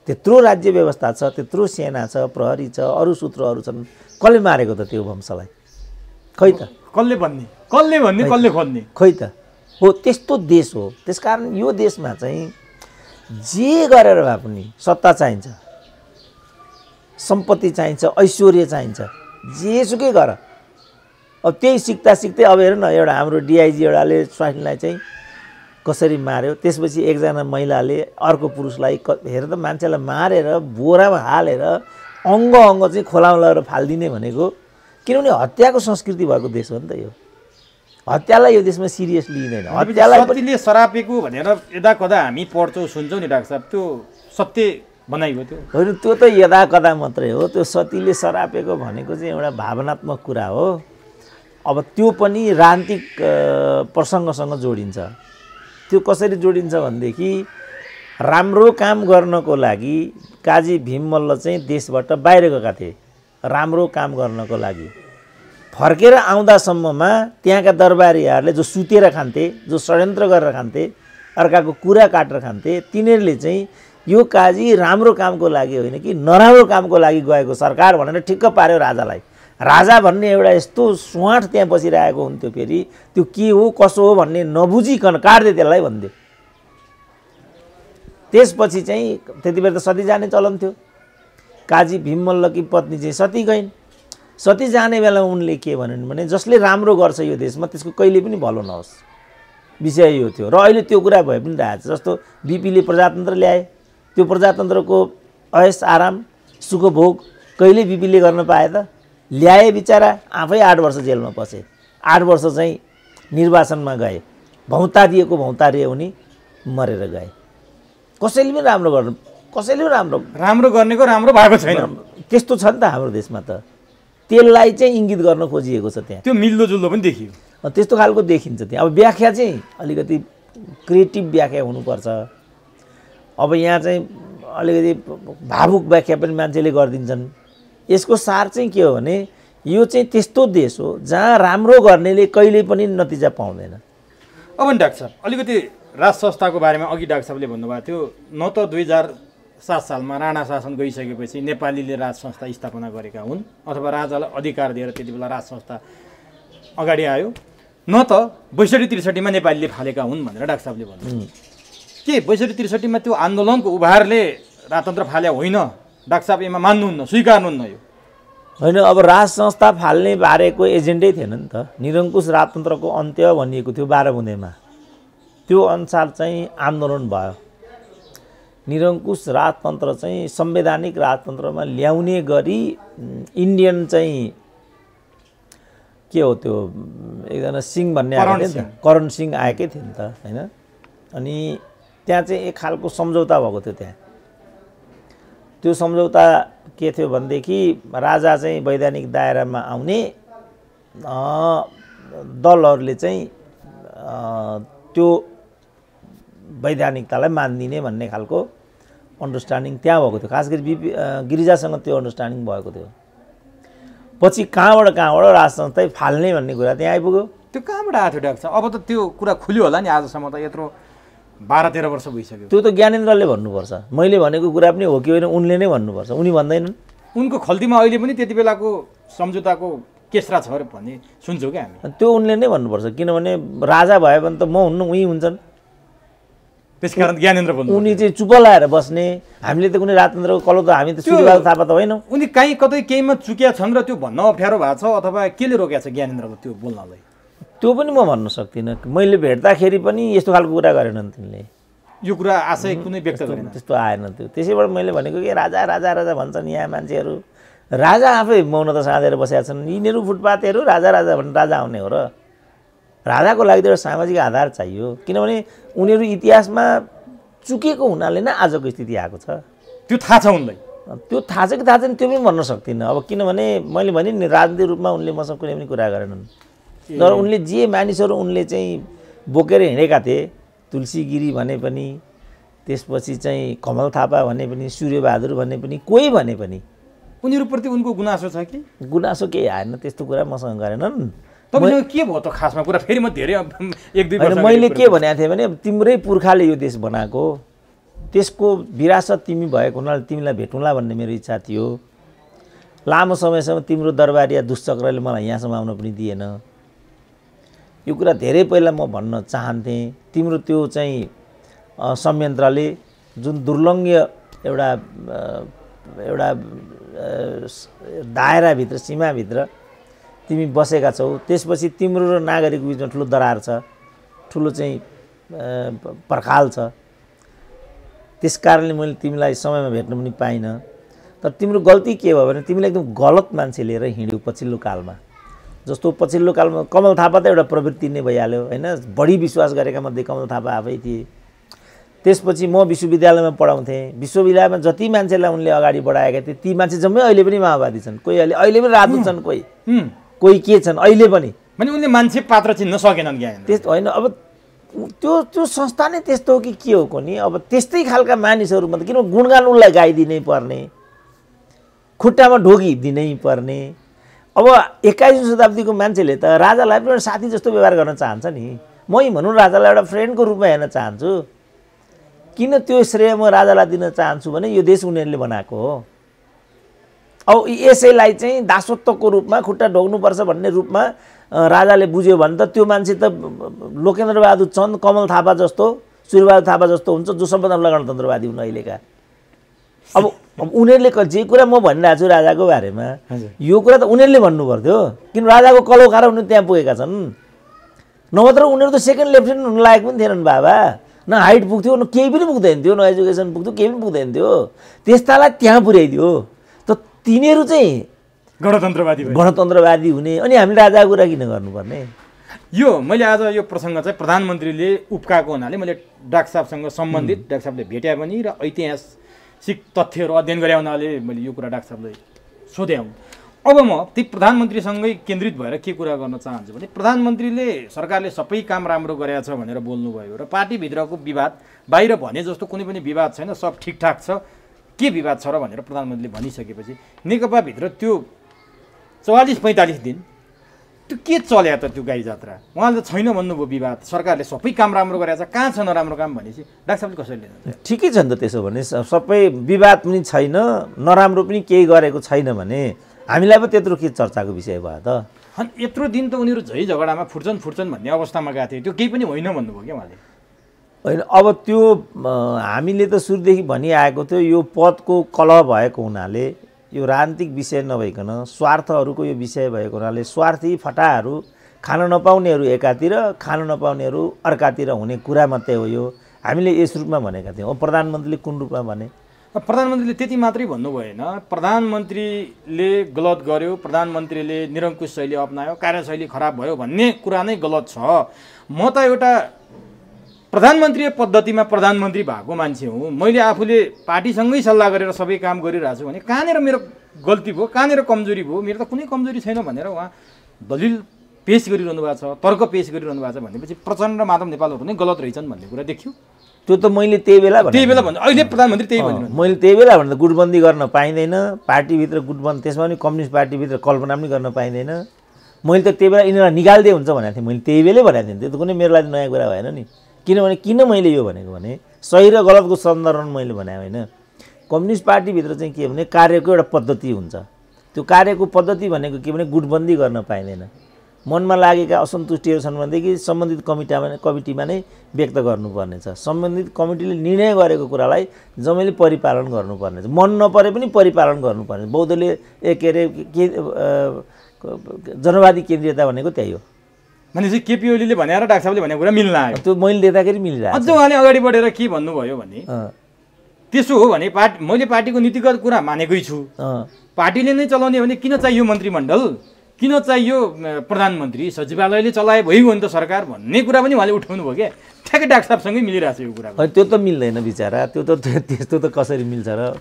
त्यत्रो राज्य व्यवस्था छ, त्यत्रो सेना छ, प्रहरी छ, अरू सूत्रहरू छन्, कसले मारेको त त्यो वंशलाई? खै त कसले भन्ने, कसले खोज्ने? खै त हो, त्यस्तो देश हो। त्यसकारण यो देशमा चाहिँ जे गरेर भए पनि सत्ता चाहिन्छ, सम्पत्ति चाहिन्छ, ऐश्वर्य चाहिन्छ, जेसुकै गर। अब त्यही सिक्दा सिक्दै अब हेर न, एउटा हाम्रो डिआइजी एउटाले स्वास्नीलाई चाहिँ कसरी मार्यो, त्यसपछि एकजना महिलाले अर्को पुरुषलाई हेर त, मान्छेलाई मारेर बोरामा हालेर अङ्ग चाहिँ खोलामा लगेर फालिदिने भनेको, किनभने हत्याको संस्कृति भएको देश हो नि त यो। हत्यालाई यो देशमा सिरियस लिइँदैन। हत्यालाई सतीले सरापेको भनेर यदा कदा हामी पढ्छौँ सुन्छौँ नि डाक्टर साहब, त्यो सत्य बनाइयो त्यो होइन? त्यो त यदा कदा मात्रै हो। त्यो सतीले सरापेको भनेको चाहिँ एउटा भावनात्मक कुरा हो। अब त्यो पनि राजनीतिक प्रसङ्गसँग जोडिन्छ। त्यो कसरी जोडिन्छ भनेदेखि, राम्रो काम गर्नको लागि काजी भीममल्ल चाहिँ देशबाट बाहिर गएका थिए, राम्रो काम गर्नको लागि। फर्केर आउँदासम्ममा त्यहाँका दरबारीहरूले जो सुतेर खान्थे, जो षड्यन्त्र गरेर खान्थे, अर्काको कुरा काटेर खान्थे, तिनीहरूले चाहिँ यो काजी राम्रो कामको लागि होइन कि नराम्रो कामको लागि गएको सरकार भनेर ठिक्क पार्यो राजालाई। राजा भन्ने एउटा यस्तो स्वाट त्यहाँ बसिरहेको हुन्थ्यो, फेरि त्यो के हो कसो हो भन्ने नबुझिकन काट्दै त्यसलाई भन्थ्यो। त्यसपछि चाहिँ त्यति बेला त सती जाने चलन थियो। काजी भीममल्लकी पत्नी चाहिँ सती गइन्। सती जाने बेला उनले के भनिन् भने, जसले राम्रो गर्छ यो देशमा त्यसको कहिले पनि भलो नहोस्, विषय यो थियो। र अहिले त्यो कुरा भए पनि रहेछ। जस्तो बिपीले प्रजातन्त्र ल्याए, त्यो प्रजातन्त्रको ऐश आराम सुखभोग कहिले बिपीले गर्न पाए त? ल्याए बिचरा, आफै 8 वर्ष जेलमा पसे, 8 वर्ष चाहिँ निर्वासनमा गए, भौतारिएको भौतारिए उनी मरेर गए। कसैले पनि राम्रो गर्नु, कसैले पनि राम्रो गर्नेको राम्रो भएको छैन। त्यस्तो छ नि त हाम्रो देशमा त। त्यसलाई चाहिँ इङ्गित गर्न खोजिएको छ त्यहाँ। त्यो मिल्दोजुल्दो पनि देखियो, त्यस्तो खालको देखिन्छ त्यहाँ। अब व्याख्या चाहिँ अलिकति क्रिएटिभ व्याख्या हुनुपर्छ। अब यहाँ चाहिँ अलिकति भावुक व्याख्या पनि मान्छेले गरिदिन्छन्। यसको सार चाहिँ के हो भने, यो चाहिँ त्यस्तो देश हो जहाँ राम्रो गर्नेले कहिले पनि नतिजा पाउँदैन। अब नि डाक्टर साहब, अलिकति राज संस्थाको बारेमा अघि डाक्टर साहबले भन्नुभएको थियो, न त 1907 सालमा राणा शासन गइसकेपछि नेपालीले राज संस्था स्थापना गरेका हुन् अथवा राजालाई अधिकार दिएर त्यति बेला राज संस्था अगाडि आयो, न त 62-63 मा नेपालीले फालेका हुन् भनेर डाक्टर साहबले भन्नु। के 62-63 मा त्यो आन्दोलनको उभारले राजतन्त्र फाले होइन? डाक्टर साहब यसमा मान्नुहुन्न, स्वीकार्नुहुन्न? यो होइन, अब राज संस्था फाल्ने बारेको एजेन्डै थिएन नि त। निरङ्कुश राजतन्त्रको अन्त्य भनिएको थियो 12 बुँदेमा, त्यो अनुसार चाहिँ आन्दोलन भयो। निरङ्कुश राजतन्त्र चाहिँ संवैधानिक राजतन्त्रमा ल्याउने गरी इन्डियन चाहिँ के हो त्यो एकजना सिंह भन्ने आएको थियो नि त, करण सिंह आएकै थियो नि त होइन। अनि त्यहाँ चाहिँ एक खालको सम्झौता भएको थियो। त्यहाँ त्यो सम्झौता के थियो भनेदेखि राजा चाहिँ वैधानिक दायरामा आउने, दलहरूले चाहिँ त्यो वैधानिकतालाई मानिदिने भन्ने खालको अन्डरस्ट्यान्डिङ त्यहाँ भएको थियो। खास गरी गिरिजासँग त्यो अन्डरस्ट्यान्डिङ भएको थियो। पछि कहाँबाट राज संस्थै फाल्ने भन्ने कुरा त्यहाँ आइपुग्यो। त्यो कहाँबाट आएको थियो डाक्टर साहब? अब त त्यो कुरा खुल्यो होला नि, आजसम्म त यत्रो 12-13 वर्ष भइसक्यो। त्यो त ज्ञानेन्द्रले भन्नुपर्छ, मैले भनेको कुरा पनि हो कि होइन उनले नै भन्नुपर्छ, उनी भन्दैनन्। उनको खल्तीमा अहिले पनि त्यति बेलाको सम्झौताको केसरा छ भन्ने सुन्छौँ क्या हामी। त्यो उनले नै भन्नुपर्छ, किनभने राजा भयो भने त म हुन्न उही हुन्छन्। त्यसकारण ज्ञानेन्द्र भन्नु, उनी चाहिँ चुप लाएर बस्ने। हामीले त कुनै राजतन्त्रको कलो त हामी त सूर्यबहादुर थापा त होइनौँ। उनी कहीँ कतै केहीमा चुकिया छन् र त्यो भन्न अप्ठ्यारो भएको छ अथवा केले रोकेको छ ज्ञानेन्द्रको त्यो बोल्नलाई? त्यो पनि म भन्न सक्दिनँ। मैले भेट्दाखेरि पनि यस्तो खालको कुरा गरेनन् तिनले। यो कुरा आशय कुनै व्यक्त गरेन, त्यस्तो आएन त्यो। त्यसैबाट मैले भनेको कि राजा राजा राजा भन्छन् यहाँ मान्छेहरू। राजा आफै मौनता साँधेर बसेका छन्। यिनीहरू फुटपाथहरू राजा राजा भनेर राजा आउने हो र? राजाको लागि त एउटा सामाजिक आधार चाहियो, किनभने उनीहरू इतिहासमा चुकेको हुनाले नै आजको स्थिति आएको छ। त्यो थाहा छ उनलाई? त्यो थाहा छ कि थाहा छैन त्यो पनि भन्न सक्दिनँ। अब किनभने मैले भने नि राजनीतिक रूपमा उनले मसँग कुनै पनि कुरा गरेनन्। तर उनले जे मानिसहरू उनले चाहिँ बोकेर हिँडेका थिए, तुलसी गिरी भने पनि, त्यसपछि चाहिँ कमल थापा भने पनि, सूर्यबहादुर भने पनि, कोही भने पनि, उनीहरूप्रति उनको गुनासो छ कि? गुनासो केही आएन, त्यस्तो कुरा मसँग गरेनन्। तपाईँसँग के भयो त खासमा कुरा? फेरि म धेरै 1-2 वर्ष मैले के भनेको थिएँ भने तिम्रै पुर्खाले यो देश बनाएको, त्यसको विरासत तिमी भएको हुनाले तिमीलाई भेटौँला भन्ने मेरो इच्छा थियो। लामो समयसम्म तिम्रो दरबारिया दुश्चक्रले मलाई यहाँसम्म आउन पनि दिएन। यो कुरा धेरै पहिला म भन्न चाहन्थेँ। तिम्रो त्यो चाहिँ संयन्त्रले जुन दुर्लङ्घ्य एउटा दायराभित्र, सीमाभित्र तिमी बसेका छौ, त्यसपछि तिम्रो र नागरिकको बिचमा ठुलो दरार छ, ठुलो चाहिँ पर्खाल छ। त्यस कारणले मैले तिमीलाई समयमा भेट्न पनि पाइनँ। तर तिम्रो गल्ती के भयो भने तिमीले एकदम गलत मान्छे लिएर हिँड्यौ पछिल्लो कालमा। जस्तो पछिल्लो कालमा कमल थापा त एउटा प्रवृत्ति नै भइहाल्यो होइन। बढी विश्वास गरेका मध्ये कमल थापा आफै थिए। त्यसपछि म विश्वविद्यालयमा पढाउँथेँ। विश्वविद्यालयमा जति मान्छेलाई उनले अगाडि बढाएका थिए ती मान्छे जम्मै अहिले पनि माओवादी छन्। कोही अहिले पनि राजदूत छन्, कोही के छन् अहिले पनि। भने उनले मान्छे पात्र चिन्न सकेनन् क्या? त्यस्तो होइन। अब त्यो संस्था नै त्यस्तो हो कि के हो कोनी? अब त्यस्तै खालका मानिसहरू मतलब किन गुणगान उनलाई गाइदिनै पर्ने, खुट्टामा ढोगी दिनै पर्ने। अब 21औं शताब्दीको मान्छेले त राजालाई पनि एउटा साथी जस्तो व्यवहार गर्न चाहन्छ नि। मै भनौँ राजालाई एउटा फ्रेन्डको रूपमा हेर्न चाहन्छु। किन त्यो श्रेय म राजालाई दिन चाहन्छु भने यो देश उनीहरूले बनाएको हो। अब यसैलाई चाहिँ दासत्वको रूपमा खुट्टा ढोग्नुपर्छ भन्ने रूपमा राजाले बुझ्यो भने त त्यो मान्छे त लोकेन्द्र बहादुर चन्द, कमल थापा जस्तो, सूर्यबहादुर थापा जस्तो हुन्छ जो सबभन्दा गणतन्त्रवादी हुन् अहिलेका। अब उनीहरूले जे कुरा म भनिरहेको छु राजाको बारेमा, यो कुरा त उनीहरूले भन्नु पर्थ्यो। किन राजाको कलौ खाएर उनीहरू त्यहाँ पुगेका छन्। नभत्र उनीहरू त सेकेन्ड लेफ्टेनेन्ट हुन लायक पनि थिएनन् बाबा। न हाइट पुग्थ्यो, न केही पनि पुग्दैन थियो, न एजुकेसन पुग्थ्यो, केही पनि पुग्दैन थियो। त्यस्तालाई त्यहाँ पुर्याइदियो। त तिनीहरू चाहिँ गणतन्त्रवादी हुने, अनि हामीले राजाको कुरा किन गर्नुपर्ने? यो मैले आज यो प्रसङ्ग चाहिँ प्रधानमन्त्रीले उप्काएको हुनाले मैले डाक्टर साहबसँग सम्बन्धित, डाक्टर साहबले भेट्या पनि र ऐतिहासिक तथ्यहरू अध्ययन गरे हुनाले मैले यो कुरा डाक्टर साहबलाई सोधेँ। अब म ती प्रधानमन्त्रीसँगै केन्द्रित भएर के कुरा गर्न चाहन्छु भने प्रधानमन्त्रीले सरकारले सबै काम राम्रो गरेको छ भनेर बोल्नुभयो र पार्टीभित्रको विवाद बाहिर भने जस्तो कुनै पनि विवाद छैन, सब ठिकठाक छ, के विवाद छ र भनेर प्रधानमन्त्रीले भनिसकेपछि नेकपाभित्र त्यो 44-45 दिन त्यो के चल्या त त्यो गाई जात्रा? उहाँले त छैन भन्नुभयो विवाद, सरकारले सबै काम राम्रो गरेछ, कहाँ छ नराम्रो काम भनेपछि डाक्टर साहबले कसरी लिनुहुन्छ? ठिकै छ नि त। त्यसो भने सबै विवाद पनि छैन, नराम्रो पनि केही गरेको छैन भने हामीलाई पो त्यत्रो के चर्चाको विषय भयो त? अनि यत्रो दिन त उनीहरू झै झगडामा फुट्छन् भन्ने अवस्थामा गएको थियो, त्यो केही पनि होइन भन्नुभयो क्या उहाँले? होइन, अब त्यो हामीले त सुरुदेखि भनिआएको थियो, यो पदको कलह भएको हुनाले, यो राजनीतिक विषय नभइकन स्वार्थहरूको यो विषय भएको हुनाले स्वार्थी फटाहरू खान नपाउनेहरू एकातिर, खान नपाउनेहरू अर्कातिर हुने कुरा मात्रै हो यो। हामीले यस रूपमा भनेका थियौँ। प्रधानमन्त्रीले कुन रूपमा भने? प्रधानमन्त्रीले त्यति मात्रै भन्नु भएन, प्रधानमन्त्रीले गलत गर्यो, प्रधानमन्त्रीले निरङ्कुश शैली अप्नायो, कार्यशैली खराब भयो भन्ने कुरा नै गलत छ। म त एउटा प्रधानमन्त्री पद्धतिमा प्रधानमन्त्री भएको मान्छे हुँ, मैले आफूले पार्टीसँगै सल्लाह गरेर सबै काम गरिरहेको छु भने कहाँनिर मेरो गल्ती भयो, कहाँनिर कमजोरी भयो? मेरो त कुनै कमजोरी छैन भनेर उहाँ दलिल पेश गरिरहनु भएको छ, तर्क पेश गरिरहनु भएको छ भनेपछि प्रचण्ड र माधव नेपालहरू नै गलत रहेछन् भन्ने कुरा देखियो। त्यो त मैले त्यही बेला भन्दा अहिले प्रधानमन्त्री त्यही भनिरहनु। मैले त्यही बेला भन्दा गुटबन्दी गर्न पाइँदैन, पार्टीभित्र गुटबन्दी, त्यसमा पनि कम्युनिस्ट पार्टीभित्र कल्पना पनि गर्न पाइँदैन। मैले त त्यही बेला यिनीहरूलाई निकाल्दै हुन्छ भनेको थिएँ, मैले त्यही बेलै भनेको थिएँ। त्यो त कुनै मेरो लागि नयाँ कुरा भएन नि। किनभने किन मैले यो भनेको भने सही र गलतको सन्दर्भमा मैले भने होइन। कम्युनिस्ट पार्टीभित्र चाहिँ के भने कार्यको एउटा पद्धति हुन्छ। त्यो कार्यको पद्धति भनेको के भने गुटबन्दी गर्न पाइँदैन। मनमा लागेका असन्तुष्टिहरू छन् भनेदेखि सम्बन्धित कमिटीमा नै व्यक्त गर्नुपर्नेछ। सम्बन्धित कमिटीले निर्णय गरेको कुरालाई जम्मैले परिपालन गर्नुपर्नेछ। मन नपरे पनि परिपालन गर्नुपर्ने। बौद्धले के अरे जनवादी केन्द्रीयता भनेको त्यही हो। भनेपछि केपी ओलीले भनेर डाक्टर साहबले भनेको कुरा मिल्न आयो। त्यो मैले देख्दाखेरि मिलिरहेको अझ उहाँले अगाडि बढेर के भन्नुभयो भने त्यसो हो भने मैले पार्टीको नीतिगत कुरा मानेकै छु, पार्टीले नै चलाउने भने किन चाहियो मन्त्रीमण्डल, किन चाहियो प्रधानमन्त्री, सचिवालयले चलाए भइगयो नि त सरकार भन्ने कुरा पनि उहाँले उठाउनु भयो क्या। ठ्याक्कै डाक्टर साहबसँगै मिलिरहेको छ यो कुरा। त्यो त मिल्दैन बिचरा, त्यो त त्यस्तो त कसरी मिल्छ र?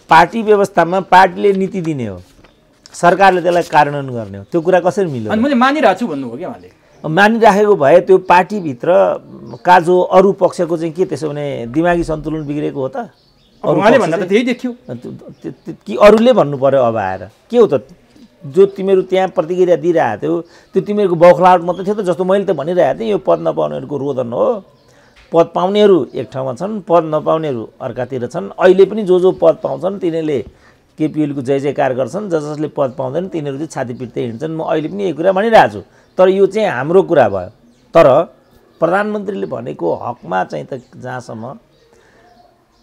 पार्टी व्यवस्थामा पार्टीले नीति दिने हो, सरकारले त्यसलाई कार्यान्वयन गर्ने हो, त्यो कुरा कसरी मिल्यो? अनि मैले मानिरहेको छु भन्नुभयो क्या उहाँले। मानिराखेको भए त्यो पार्टीभित्र का जो अरू पक्षको चाहिँ के त्यसो भने दिमागी सन्तुलन बिग्रेको हो त? उहाँले भन्दा त त्यही देखियो कि अरूले भन्नु पर्यो अब आएर के हो त? जो तिमीहरू त्यहाँ प्रतिक्रिया दिइरहेको थियौ त्यो तिमीहरूको बौखलाहट मात्रै थियो त? जस्तो मैले त भनिरहेको थिएँ, यो पद नपाउनेहरूको रोदन हो। पद पाउनेहरू एक ठाउँमा छन्, पद नपाउनेहरू अर्कातिर छन्। अहिले पनि जो पद पाउँछन् तिनीहरूले केपी ओलीको जय जयकार गर्छन्, जसले पद पाउँदैन तिनीहरू चाहिँ छाती पिट्दै हिँड्छन्। म अहिले पनि यही कुरा भनिरहेको छु। तर यो चाहिँ हाम्रो कुरा भयो। तर प्रधानमन्त्रीले भनेको हकमा चाहिँ त जहाँसम्म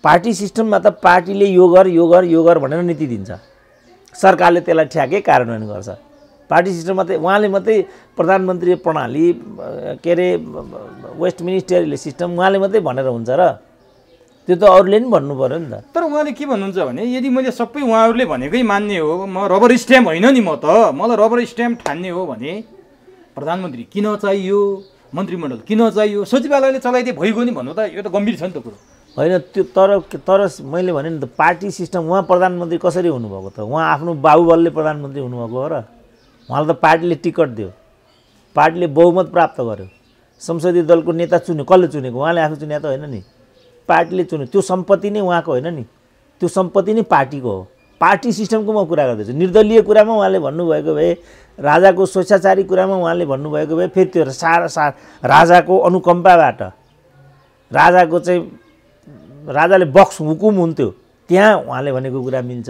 पार्टी सिस्टममा त पार्टीले यो गर यो गर यो गर भनेर नीति दिन्छ, सरकारले त्यसलाई ठ्याक्कै कार्यान्वयन गर्छ। पार्टी सिस्टम मात्रै उहाँले मात्रै प्रधानमन्त्री प्रणाली के अरे वेस्ट मिनिस्टरियल सिस्टम उहाँले मात्रै भनेर हुन्छ र? त्यो त अरूले पनि भन्नु पर्यो नि त। तर उहाँले के भन्नुहुन्छ भने यदि मैले सबै उहाँहरूले भनेकै मान्ने हो, म रबर स्ट्याम्प होइन नि, म त मलाई रबर स्ट्याम्प ठान्ने हो भने प्रधानमन्त्री किन चाहियो, मन्त्रीमण्डल किन चाहियो, सचिवालयले चलाइदिए भइगयो नि भन्नु त यो त गम्भीर छ नि त कुरो होइन। त्यो तर मैले भने नि त पार्टी सिस्टम उहाँ प्रधानमन्त्री कसरी हुनुभएको त? उहाँ आफ्नो बाबुबलले प्रधानमन्त्री हुनुभएको हो र? उहाँलाई त पार्टीले टिकट दियो, पार्टीले बहुमत प्राप्त गर्यो, संसदीय दलको नेता चुन्यो। कसले चुनेको? उहाँले आफू चुने त होइन नि, पार्टीले चुन्यो। त्यो सम्पत्ति नै उहाँको होइन नि, त्यो सम्पत्ति नै पार्टीको हो। पार्टी सिस्टमको म कुरा गर्दैछु। निर्दलीय कुरामा उहाँले भन्नुभएको भए, राजाको स्वेच्छाचारी कुरामा उहाँले भन्नुभएको भए फेरि त्यो राजाको अनुकम्पाबाट राजाको चाहिँ राजाले बक्स हुकुम हुन्थ्यो त्यहाँ उहाँले भनेको कुरा मिल्छ।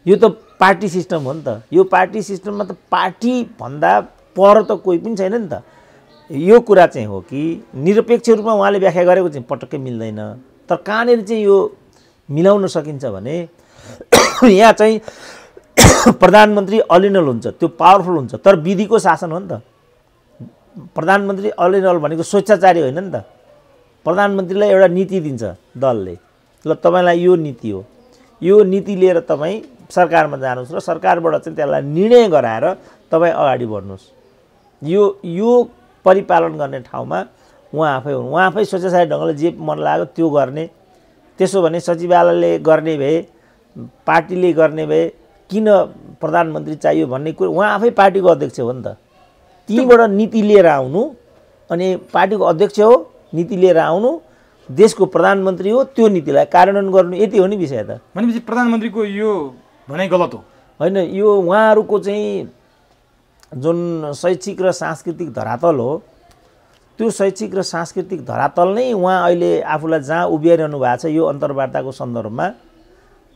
यो त पार्टी सिस्टम हो नि त। यो पार्टी सिस्टममा त पार्टी भन्दा पर त कोही पनि छैन नि त। यो कुरा चाहिँ हो कि निरपेक्ष रूपमा उहाँले व्याख्या गरेको चाहिँ पटक्कै मिल्दैन। तर कहाँनिर चाहिँ यो मिलाउन सकिन्छ भने यहाँ चाहिँ प्रधानमन्त्री अलिनल हुन्छ, त्यो पावरफुल हुन्छ, तर विधिको शासन हो नि त। प्रधानमन्त्री अलिनल भनेको स्वेच्छाचारी होइन नि त। प्रधानमन्त्रीलाई एउटा नीति दिन्छ दलले, ल तपाईँलाई यो नीति हो, यो नीति लिएर तपाईँ सरकारमा जानुहोस् र सरकारबाट चाहिँ त्यसलाई निर्णय गराएर तपाईँ अगाडि बढ्नुहोस्। यो परिपालन गर्ने ठाउँमा उहाँ आफै हुनु। उहाँ आफै स्वेच्छाचारी ढङ्गले जे मन लाग्यो त्यो गर्ने। त्यसो भने सचिवालयले गर्ने भए, पार्टीले गर्ने भए किन प्रधानमन्त्री चाहियो भन्ने कुरो उहाँ आफै पार्टीको अध्यक्ष हो नि त। तीबाट नीति लिएर आउनु, अनि पार्टीको अध्यक्ष हो, नीति लिएर आउनु, देशको प्रधानमन्त्री हो, त्यो नीतिलाई कार्यान्वयन गर्नु, यति हो नि विषय त। भनेपछि प्रधानमन्त्रीको यो भनाइ गलत हो? होइन, यो उहाँहरूको चाहिँ जुन शैक्षिक र सांस्कृतिक धरातल हो त्यो शैक्षिक र सांस्कृतिक धरातल नै उहाँ अहिले आफूलाई जहाँ उभिरहनु भएको छ यो अन्तर्वार्ताको सन्दर्भमा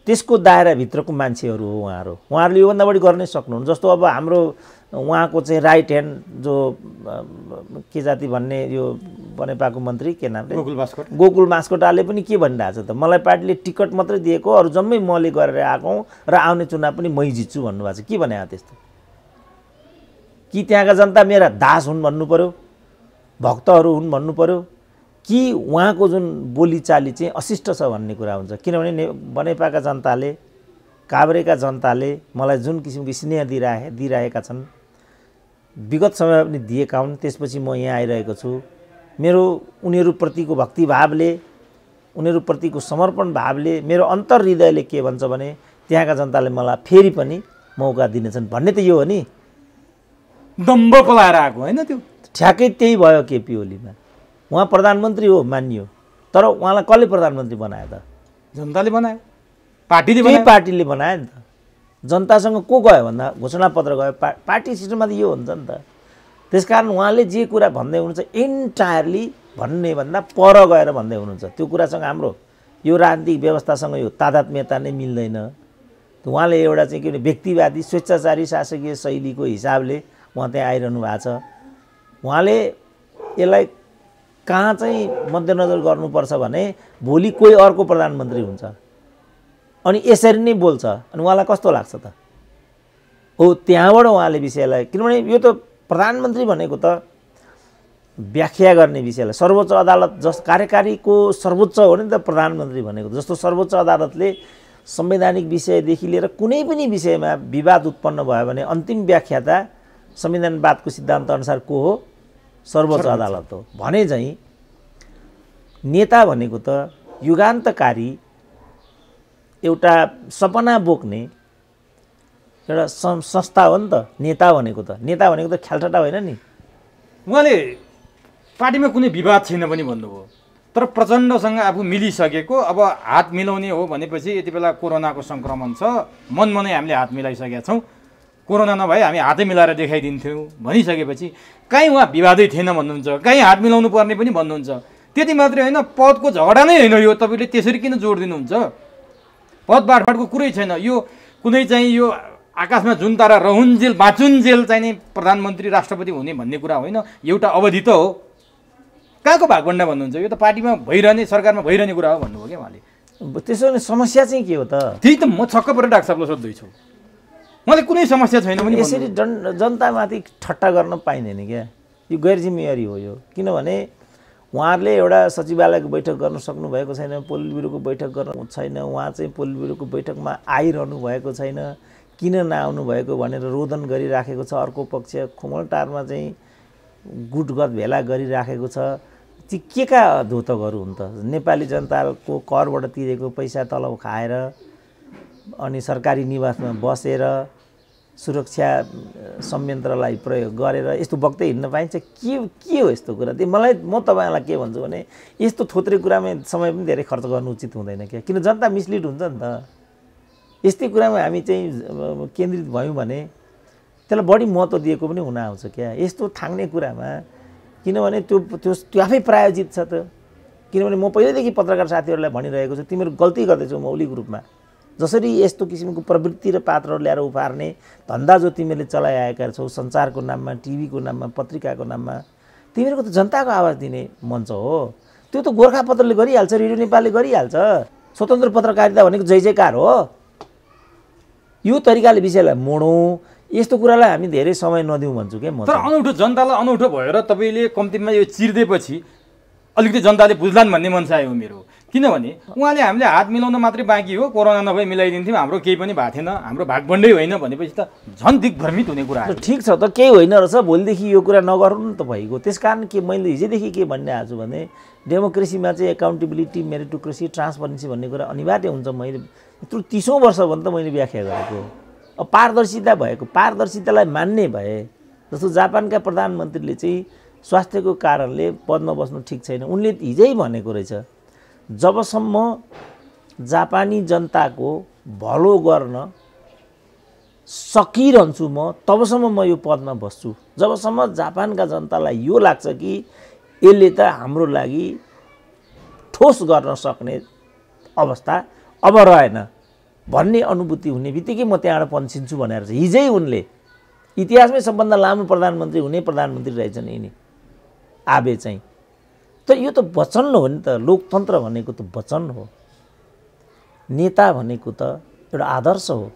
त्यसको दायराभित्रको मान्छेहरू हो उहाँहरू। उहाँहरूले योभन्दा बढी गर्नै सक्नुहुन्न। जस्तो अब हाम्रो उहाँको चाहिँ राइट ह्यान्ड जो के जाति भन्ने यो बनेपाको मन्त्री के नाम गोकुल मास्कोटाले पनि के भनिरहेको छ त मलाई पार्टीले टिकट मात्रै दिएको अरू जम्मै मैले गरेर आएको र आउने चुनाव पनि मै जित्छु भन्नुभएको छ। के भने त्यस्तो? कि त्यहाँका जनता मेरा दास हुन् भन्नु पर्यो, भक्तहरू हुन् भन्नु पर्यो, कि उहाँको जुन बोलीचाली चाहिँ अशिष्ट छ भन्ने कुरा हुन्छ? किनभने बनेपाका जनताले काभ्रेका जनताले मलाई जुन किसिमको स्नेह दिइरहेका छन्, विगत समयमा पनि दिएका हुन्, त्यसपछि म यहाँ आइरहेको छु। मेरो उनीहरूप्रतिको भक्तिभावले उनीहरूप्रतिको समर्पण भावले मेरो अन्तर हृदयले के भन्छ भने त्यहाँका जनताले मलाई फेरि पनि मौका दिनेछन् भन्ने त यो हो नि। दम्ब पलाएर आएको होइन त्यो? ठ्याक्कै त्यही भयो केपी ओलीमा। उहाँ प्रधानमन्त्री हो मानियो, तर उहाँलाई कसले प्रधानमन्त्री बनायो त? जनताले बनायो, पार्टीले बनायो। पार्टीले बनायो नि त। जनतासँग को गयो भन्दा घोषणापत्र गयो। पार्टी सिस्टममा त यो हुन्छ नि त। त्यसकारण उहाँले जे कुरा भन्दै हुनुहुन्छ इन्टायरली भन्ने भन्दा पर गएर भन्दै हुनुहुन्छ। त्यो कुरासँग हाम्रो यो राजनीतिक व्यवस्थासँग यो तादात्म्यता नै मिल्दैन। उहाँले एउटा चाहिँ के भने व्यक्तिवादी स्वेच्छाचारी शासकीय शैलीको हिसाबले उहाँ त्यहाँ आइरहनु भएको छ। उहाँले यसलाई कहाँ चाहिँ मध्यनजर गर्नुपर्छ भने भोलि कोही अर्को प्रधानमन्त्री हुन्छ अनि यसरी नै बोल्छ अनि उहाँलाई कस्तो लाग्छ त? हो त्यहाँबाट उहाँले विषयलाई, किनभने यो त प्रधानमन्त्री भनेको त व्याख्या गर्ने विषयलाई सर्वोच्च अदालत जस कार्यकारीको सर्वोच्च हो नि त प्रधानमन्त्री भनेको। जस्तो सर्वोच्च अदालतले संवैधानिक विषयदेखि लिएर कुनै पनि विषयमा विवाद उत्पन्न भयो भने अन्तिम व्याख्याता संविधानवादको सिद्धान्त अनुसार को हो? सर्वोच्च अदालत हो। भने चाहिँ नेता भनेको त युगान्तकारी एउटा सपना बोक्ने एउटा संस्था हो नि त नेता भनेको त। नेता भनेको त ख्यालठट्टा होइन नि। उहाँले पार्टीमा कुनै विवाद छैन पनि भन्नुभयो, तर प्रचण्डसँग आफू मिलिसकेको, अब हात मिलाउने हो भनेपछि यति बेला कोरोनाको सङ्क्रमण छ, मनमनै हामीले हात मिलाइसकेका छौँ, कोरोना नभए हामी हातै मिलाएर देखाइदिन्थ्यौँ भनिसकेपछि कहीँ उहाँ विवादै थिएन भन्नुहुन्छ, कहीँ हात मिलाउनु पर्ने पनि भन्नुहुन्छ। त्यति मात्रै होइन, पदको झगडा नै होइन यो, तपाईँले त्यसरी किन जोड दिनुहुन्छ? पद बाँडफाँडको कुरै छैन यो। कुनै चाहिँ यो आकाशमा जुन तारा रहन्जेल बाँचुन्जेल चाहिँ नि प्रधानमन्त्री राष्ट्रपति हुने भन्ने कुरा होइन, एउटा अवधि त हो। कहाँको भागभण्डा भन्नुहुन्छ? यो त पार्टीमा भइरहने सरकारमा भइरहने कुरा हो भन्नुभयो क्या उहाँले। त्यसो भने समस्या चाहिँ के हो त? त्यही त म छक्क परेर डाक्टर साहबलाई सोध्दैछु। मलाई कुनै समस्या छैन भने यसरी जनतामाथि ठट्टा गर्न पाइँदैन क्या। यो गैर जिम्मेवारी हो यो। किनभने उहाँहरूले एउटा सचिवालयको बैठक गर्न सक्नुभएको छैन, पोलिट ब्युरोको बैठक गर्न छैन, उहाँ चाहिँ पोलिट ब्युरोको बैठकमा आइरहनु भएको छैन, किन नआउनु भएको भनेर रोदन गरिराखेको छ। अर्को पक्ष खुमलटारमा चाहिँ गुटगत भेला गरिराखेको छ। ती के का धोतकहरू हुन् त? नेपाली जनताको करबाट तिरेको पैसा तलब खाएर अनि सरकारी निवासमा बसेर सुरक्षा संयन्त्रलाई प्रयोग गरेर यस्तो बक्दै हिँड्न पाइन्छ? के हो यस्तो कुरा? म तपाईँलाई के भन्छु भने यस्तो थोत्रे कुरामा समय पनि धेरै खर्च गर्नु उचित हुँदैन क्या। किन जनता मिसलिड हुन्छ नि त। यस्तै कुरामा हामी चाहिँ केन्द्रित भयौँ भने त्यसलाई बढी महत्त्व दिएको पनि हुन आउँछ क्या यस्तो थाङ्ने कुरामा। किनभने त्यो आफै प्रायोजित छ त। किनभने म पहिल्यैदेखि पत्रकार साथीहरूलाई भनिरहेको छु, तिमीहरू गल्ती गर्दैछौ मौलिक रूपमा। जसरी यस्तो किसिमको प्रवृत्ति र पात्रहरू ल्याएर उफार्ने धन्दा जो तिमीहरूले चलाइआएका छौ सञ्चारको नाममा, टिभीको नाममा, पत्रिकाको नाममा, तिमीहरूको त जनताको आवाज दिने मञ्च हो। त्यो त गोर्खापत्रले गरिहाल्छ, रेडियो नेपालले गरिहाल्छ। स्वतन्त्र पत्रकारिता भनेको जय जयकार हो। यो तरिकाले विषयलाई मोडौँ, यस्तो कुरालाई हामी धेरै समय नदिउँ भन्छु क्या म। तर अनौठो जनतालाई अनौठो भएर तपाईँले कम्तीमा यो चिर्देपछि अलिकति जनताले बुझ्लान् भन्ने मनसा आयो मेरो। किनभने उहाँले हामीले हात मिलाउन मात्रै बाँकी हो, कोरोना नभए मिलाइदिन्थ्यौँ, हाम्रो केही पनि भएको थिएन, हाम्रो भागभण्डै होइन भनेपछि त झन् दिग्भ्रमित हुने कुरा हो। ठिक छ त, केही होइन रहेछ, भोलिदेखि यो कुरा नगर्नु नि त भइगयो। त्यसकारण के मैले हिजोदेखि के भन्ने आएको छु भने डेमोक्रेसीमा चाहिँ एकाउन्टेबिलिटी, मेरिटोक्रेसी, ट्रान्सपरेन्सी भन्ने कुरा अनिवार्य हुन्छ। मैले यत्रो 30औं वर्ष भन्दा मैले व्याख्या गरेको। अब पारदर्शिता भएको, पारदर्शितालाई मान्ने भए जस्तो जापानका प्रधानमन्त्रीले चाहिँ स्वास्थ्यको कारणले पदमा बस्नु ठिक छैन, उनले हिजै भनेको रहेछ जबसम्म जापानी जनताको भलो गर्न सकिरहन्छु म तबसम्म म यो पदमा बस्छु जबसम्म जापानका जनतालाई यो लाग्छ कि यसले त हाम्रो लागि ठोस गर्न सक्ने अवस्था अब रहेन भन्ने अनुभूति हुने बित्तिकै म त्यहाँबाट पन्छिन्छु भनेर चाहिँ हिजै उनले इतिहासमै सबभन्दा लामो प्रधानमन्त्री हुने प्रधानमन्त्री रहेछन् यिनी आबे चाहिँ। त यो त वचन हो नि त, लोकतन्त्र भनेको त वचन हो। नेता भनेको त एउटा आदर्श हो।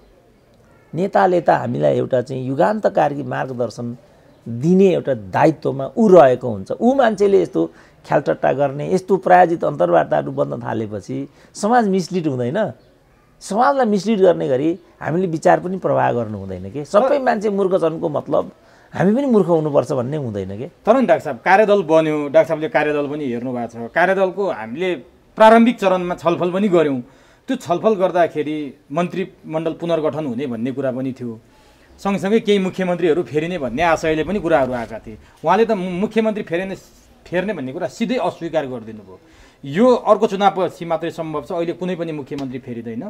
नेताले त हामीलाई एउटा चाहिँ युगान्तकारी मार्गदर्शन दिने एउटा दायित्वमा ऊ रहेको हुन्छ। ऊ मान्छेले यस्तो ख्यालटट्टा गर्ने, यस्तो प्रायोजित अन्तर्वार्ताहरू बन्न थालेपछि समाज मिसलिड हुँदैन। समाजलाई मिसलिड गर्ने गरी हामीले विचार पनि प्रवाह गर्नु हुँदैन के। सबै मान्छे मूर्ख छन्को मतलब हामी पनि मूर्ख हुनुपर्छ भन्ने हुँदैन के। तर नि डाक्टर साहब कार्यदल बन्यो, डाक्टर साहबले कार्यदल पनि हेर्नु भएको छ। कार्यदलको हामीले प्रारम्भिक चरणमा छलफल पनि गऱ्यौँ। त्यो छलफल गर्दाखेरि मन्त्रीमण्डल पुनर्गठन हुने भन्ने कुरा पनि थियो। सँगसँगै केही मुख्यमन्त्रीहरू फेरिने भन्ने आशयले पनि कुराहरू आएका थिए। उहाँले त मुख्यमन्त्री फेर्ने भन्ने कुरा सिधै अस्वीकार गरिदिनु भयो। यो अर्को चुनावपछि मात्रै सम्भव छ, अहिले कुनै पनि मुख्यमन्त्री फेरिँदैन।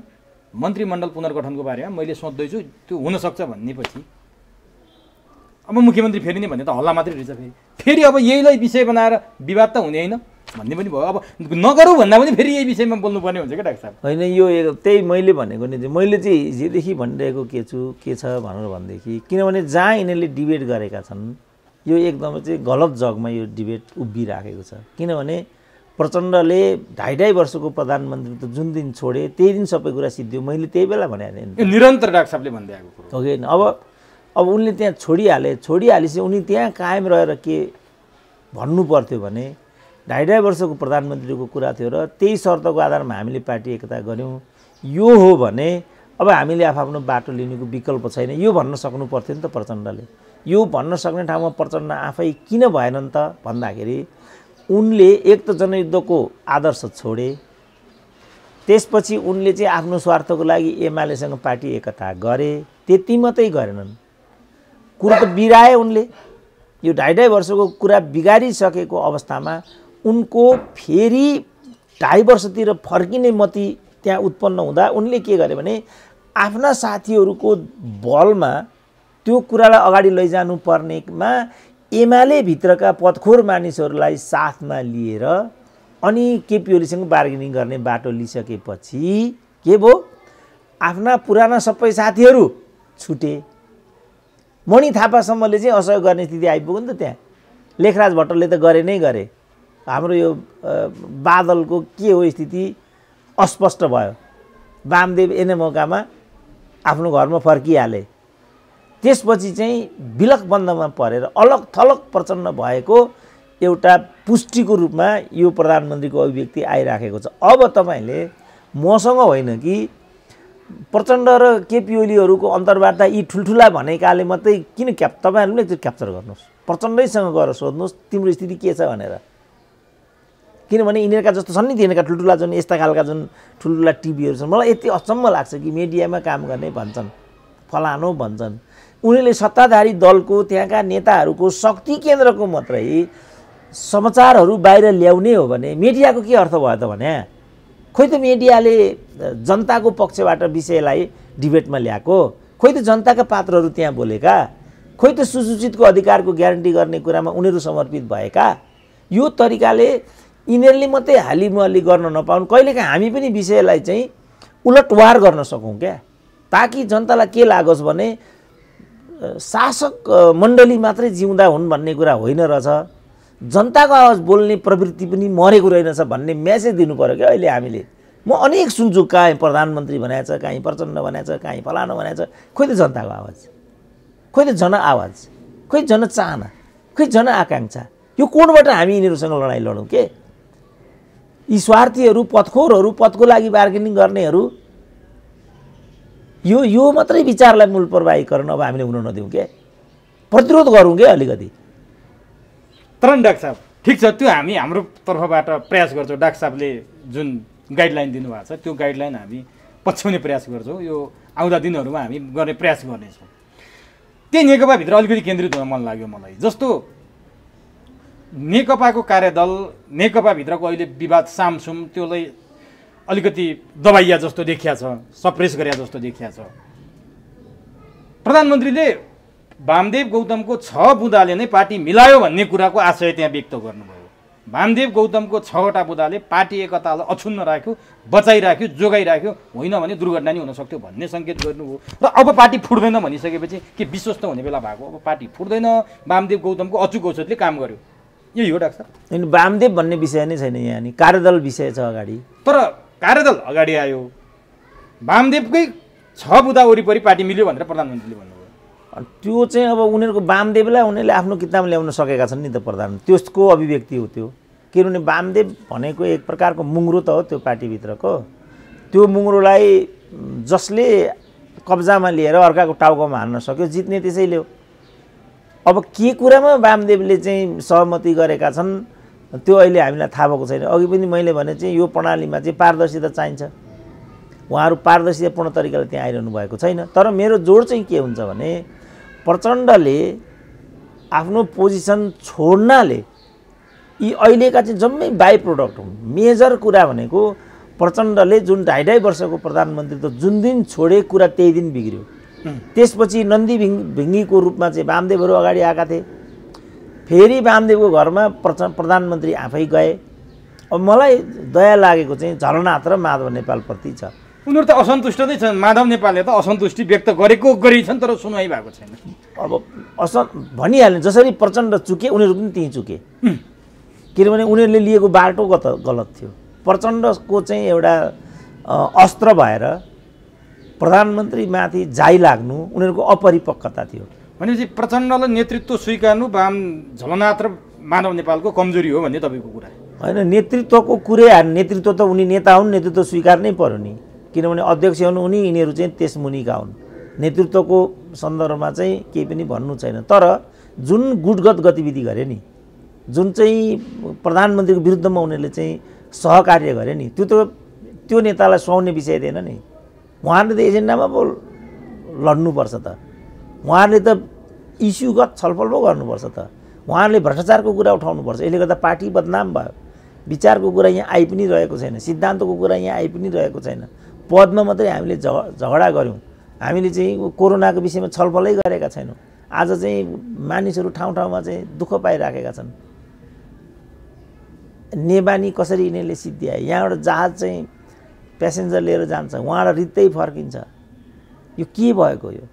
मन्त्रीमण्डल पुनर्गठनको बारेमा मैले सोच्दैछु, त्यो हुनसक्छ भन्नेपछि अब मुख्यमन्त्री फेरिने भन्ने त हल्ला मात्रै रहेछ। फेरि अब यहीलाई विषय बनाएर विवाद त हुने होइन भन्ने पनि भयो। अब नगरौँ भन्दा पनि फेरि यही विषयमा बोल्नुपर्ने हुन्छ क्या डाक्टर साहब। होइन, यो त्यही मैले भनेको नि, मैले चाहिँ हिजोदेखि भनिरहेको के छ भनेर भनेदेखि, किनभने जहाँ यिनीहरूले डिबेट गरेका छन् यो एकदमै चाहिँ गलत जगमा यो डिबेट उभिराखेको छ। किनभने प्रचण्डले 2.5 वर्षको प्रधानमन्त्री त जुन दिन छोडे त्यही दिन सबै कुरा सिद्धियो। मैले त्यही बेला भनेको थिएँ निरन्तर डाक्टर साहबले भन्दै आएको कुरो हो कि। अब उनले त्यहाँ छोडिहालेपछि उनी त्यहाँ कायम रहेर के भन्नु पर्थ्यो भने 2.5 वर्षको प्रधानमन्त्रीको कुरा थियो र त्यही शर्तको आधारमा हामीले पार्टी एकता गऱ्यौँ। यो हो भने अब हामीले आफ्नो बाटो लिनुको विकल्प छैन, यो भन्न सक्नु पर्थ्यो नि त प्रचण्डले। यो भन्न सक्ने ठाउँमा प्रचण्ड आफै किन भएनन् त भन्दाखेरि उनले एक त जनयुद्धको आदर्श छोडे, त्यसपछि उनले चाहिँ आफ्नो स्वार्थको लागि एमालेसँग पार्टी एकता गरे। त्यति मात्रै गरेनन्, कुरो त बिराए उनले। यो 2.5 वर्षको कुरा बिगारिसकेको अवस्थामा उनको फेरि 2.5 वर्षतिर फर्किने मती त्यहाँ उत्पन्न हुँदा उनले के गरे भने आफ्ना साथीहरूको बलमा त्यो कुरालाई अगाडि लैजानु पर्नेमा एमाले भित्रका पदखोर मानिसहरूलाई साथमा लिएर अनि केपी ओलीसँग बार्गेनिङ गर्ने बाटो लिइसकेपछि के भयो, आफ्ना पुराना सबै साथीहरू छुटे। मणि थापासम्मले चाहिँ असहयोग गर्ने स्थिति आइपुग्यो नि त। त्यहाँ लेखराज भट्टले त गरे नै गरे। हाम्रो यो बादलको के हो स्थिति अस्पष्ट भयो। वामदेव एने मौकामा आफ्नो घरमा फर्किहाले। त्यसपछि चाहिँ विलक बन्दमा परेर अलग थलग प्रचण्ड भएको एउटा पुष्टिको रूपमा यो प्रधानमन्त्रीको अभिव्यक्ति आइराखेको छ। अब तपाईँले मसँग होइन कि प्रचण्ड र केपी ओलीहरूको अन्तर्वार्ता यी ठुल्ठुला भनेकाले मात्रै किन तपाईँहरूले त्यो क्याप्चर गर्नुहोस्, प्रचण्डैसँग गएर सोध्नुहोस् तिम्रो स्थिति के छ भनेर। किनभने यिनीहरूका जस्तो छन् नि तिनीहरूका ठुल्ठुला जुन यस्ता खालका जुन ठुल्ठुला टिभीहरू छन्, मलाई यति अचम्म लाग्छ कि मिडियामा काम गर्ने भन्छन्, फलानो भन्छन्। उनीहरूले सत्ताधारी दलको त्यहाँका नेताहरूको शक्ति केन्द्रको मात्रै समाचारहरू बाहिर ल्याउने हो भने मिडियाको के अर्थ भयो त भने? खोइ त मिडियाले जनताको पक्षबाट विषयलाई डिबेटमा ल्याएको, खोइ त जनताका पात्रहरू त्यहाँ बोलेका, खोइ त सुसूचितको अधिकारको ग्यारेन्टी गर्ने कुरामा उनीहरू समर्पित भएका। यो तरिकाले यिनीहरूले मात्रै हालिमुहाली गर्न नपाउन्, कहिलेकाहीँ हामी पनि विषयलाई चाहिँ उलटवार गर्न सकौँ क्या, ताकि जनतालाई के लागोस् भने शासक मण्डली मात्रै जिउँदा हुन् भन्ने कुरा होइन रहेछ, जनताको आवाज बोल्ने प्रवृत्ति पनि मरेको रहेनछ भन्ने मेसेज दिनु पर्यो क्या अहिले हामीले। म अनेक सुन्छु, कहीँ प्रधानमन्त्री भनेछ, कहीँ प्रचण्ड भनेछ, कहीँ फलानो भनेछ। खोइ त जनताको आवाज, खोइ त जनआवाज, खोइ जनचाहना, खोइ जनआकाङ्क्षा। यो कोडबाट हामी यिनीहरूसँग लडाइँ लडौँ के? यी स्वार्थीहरू, पदखोरहरू, पदको लागि बार्गेनिङ गर्नेहरू, यो मात्रै विचारलाई मूल प्रवाहीकरण अब हामीले हुन नदिउँ के, प्रतिरोध गरौँ के अलिकति। तर डाक्टर साहब ठिक छ, त्यो हामी हाम्रो तर्फबाट प्रयास गर्छौँ। डाक्टर साहबले जुन गाइडलाइन दिनुभएको छ त्यो गाइडलाइन हामी पछ्याउने प्रयास गर्छौँ। यो आउँदा दिनहरूमा हामी गर्ने प्रयास गर्नेछौँ। त्यही नेकपाभित्र अलिकति केन्द्रित हुन मन लाग्यो मलाई। जस्तो नेकपाको कार्यदल, नेकपाभित्रको अहिले विवाद सामसुम त्यसलाई अलिकति दबाइया जस्तो देखिया छ, सप्रेस गरिया जस्तो देखिया छ। प्रधानमन्त्रीले वामदेव गौतमको 6 बुँदाले नै पार्टी मिलायो भन्ने कुराको आशय त्यहाँ व्यक्त गर्नुभयो। वामदेव गौतमको 6वटा बुँदाले पार्टी एकतालाई अक्षुण्ण राख्यो, बचाइराख्यो, जोगाइराख्यो, होइन भने दुर्घटना नि हुन सक्थ्यो भन्ने सङ्केत गर्नुभयो। र अब पार्टी फुट्दैन भनिसकेपछि के विश्वस्त हुने बेला भएको? अब पार्टी फुट्दैन, वामदेव गौतमको अचुक औषधले काम गर्यो, यही हो डाक्टर साहब? वामदेव भन्ने विषय नै छैन यहाँ, नि कार्यदल विषय छ अगाडि। तर कार्यदल अगाडि आयो, वामदेवकै 6 बुँदा वरिपरि पार्टी मिल्यो भनेर प्रधानमन्त्रीले भन्नुभयो। त्यो चाहिँ अब उनीहरूको वामदेवलाई उनीहरूले आफ्नो किताबमा ल्याउन सकेका छन् नि त प्रधान, त्यसको अभिव्यक्ति हो त्यो। किनभने वामदेव भनेको एक प्रकारको मुङ्रो त हो त्यो पार्टीभित्रको। त्यो मुङ्रोलाई जसले कब्जामा लिएर अर्काको टाउकोमा हान्न सक्यो जित्ने त्यसैले हो। अब के कुरामा वामदेवले चाहिँ सहमति गरेका छन् त्यो अहिले हामीलाई थाहा भएको छैन। अघि पनि मैले भने चाहिँ यो प्रणालीमा चाहिँ पारदर्शिता चाहिन्छ। उहाँहरू पारदर्शितापूर्ण तरिकाले त्यहाँ आइरहनु भएको छैन। तर मेरो जोड चाहिँ के हुन्छ भने प्रचण्डले आफ्नो पोजिसन छोड्नाले यी अहिलेका चाहिँ जम्मै बाई प्रोडक्ट हुन्। मेजर कुरा भनेको प्रचण्डले जुन 2.5 वर्षको प्रधानमन्त्री त जुन दिन छोडे कुरा त्यही दिन बिग्रियो। त्यसपछि नन्दी भिङ्गीको रूपमा चाहिँ वामदेवहरू अगाडि आएका थिए। फेरि वामदेवको घरमा प्रधानमन्त्री आफै गए। अब मलाई दया लागेको चाहिँ झलनाथ र माधव नेपालप्रति छ। उनीहरू त असन्तुष्ट नै छन्। माधव नेपालले त असन्तुष्टि व्यक्त गरेछन् तर सुनवाई भएको छैन। अब भनिहाल्ने जसरी प्रचण्ड चुके उनीहरू पनि त्यहीँ चुके। किनभने उनीहरूले लिएको बाटो गलत थियो। प्रचण्डको चाहिँ एउटा अस्त्र भएर प्रधानमन्त्रीमाथि जाइ लाग्नु उनीहरूको अपरिपक्वता थियो। भनेपछि प्रचण्डलाई नेतृत्व स्वीकार्नु वाम झलनाथ र माधव नेपालको कमजोरी हो भन्ने तपाईँको कुरा होइन। नेतृत्वको कुरै नेतृत्व त उनी नेता हुन्, नेतृत्व स्वीकार्नै पर्यो नि। किनभने अध्यक्ष हुन् उनी, यिनीहरू चाहिँ त्यस मुनिका हुन्। नेतृत्वको सन्दर्भमा चाहिँ केही पनि भन्नु छैन। तर जुन गुटगत गतिविधि गरे नि, जुन चाहिँ प्रधानमन्त्रीको विरुद्धमा उनीहरूले चाहिँ सहकार्य गरे नि, त्यो नेतालाई सुहाउने विषय थिएन नि। उहाँहरूले त एजेन्डामा पो लड्नुपर्छ त। उहाँहरूले त इस्युगत छलफल पो गर्नुपर्छ त। उहाँहरूले भ्रष्टाचारको कुरा उठाउनुपर्छ। यसले गर्दा पार्टी बदनाम भयो। विचारको कुरा यहाँ आइ पनि रहेको छैन, सिद्धान्तको कुरा यहाँ आइ पनि रहेको छैन। पदमा मात्रै हामीले झगडा गऱ्यौँ। हामीले चाहिँ कोरोनाको विषयमा छलफलै गरेका छैनौँ। आज चाहिँ मानिसहरू ठाउँ ठाउँमा चाहिँ दुःख पाइराखेका छन्। नेबानी कसरी यिनीहरूले सिद्ध्याए? यहाँबाट जहाज चाहिँ प्यासेन्जर लिएर जान्छ, उहाँबाट रित्तै फर्किन्छ। यो के भएको? यो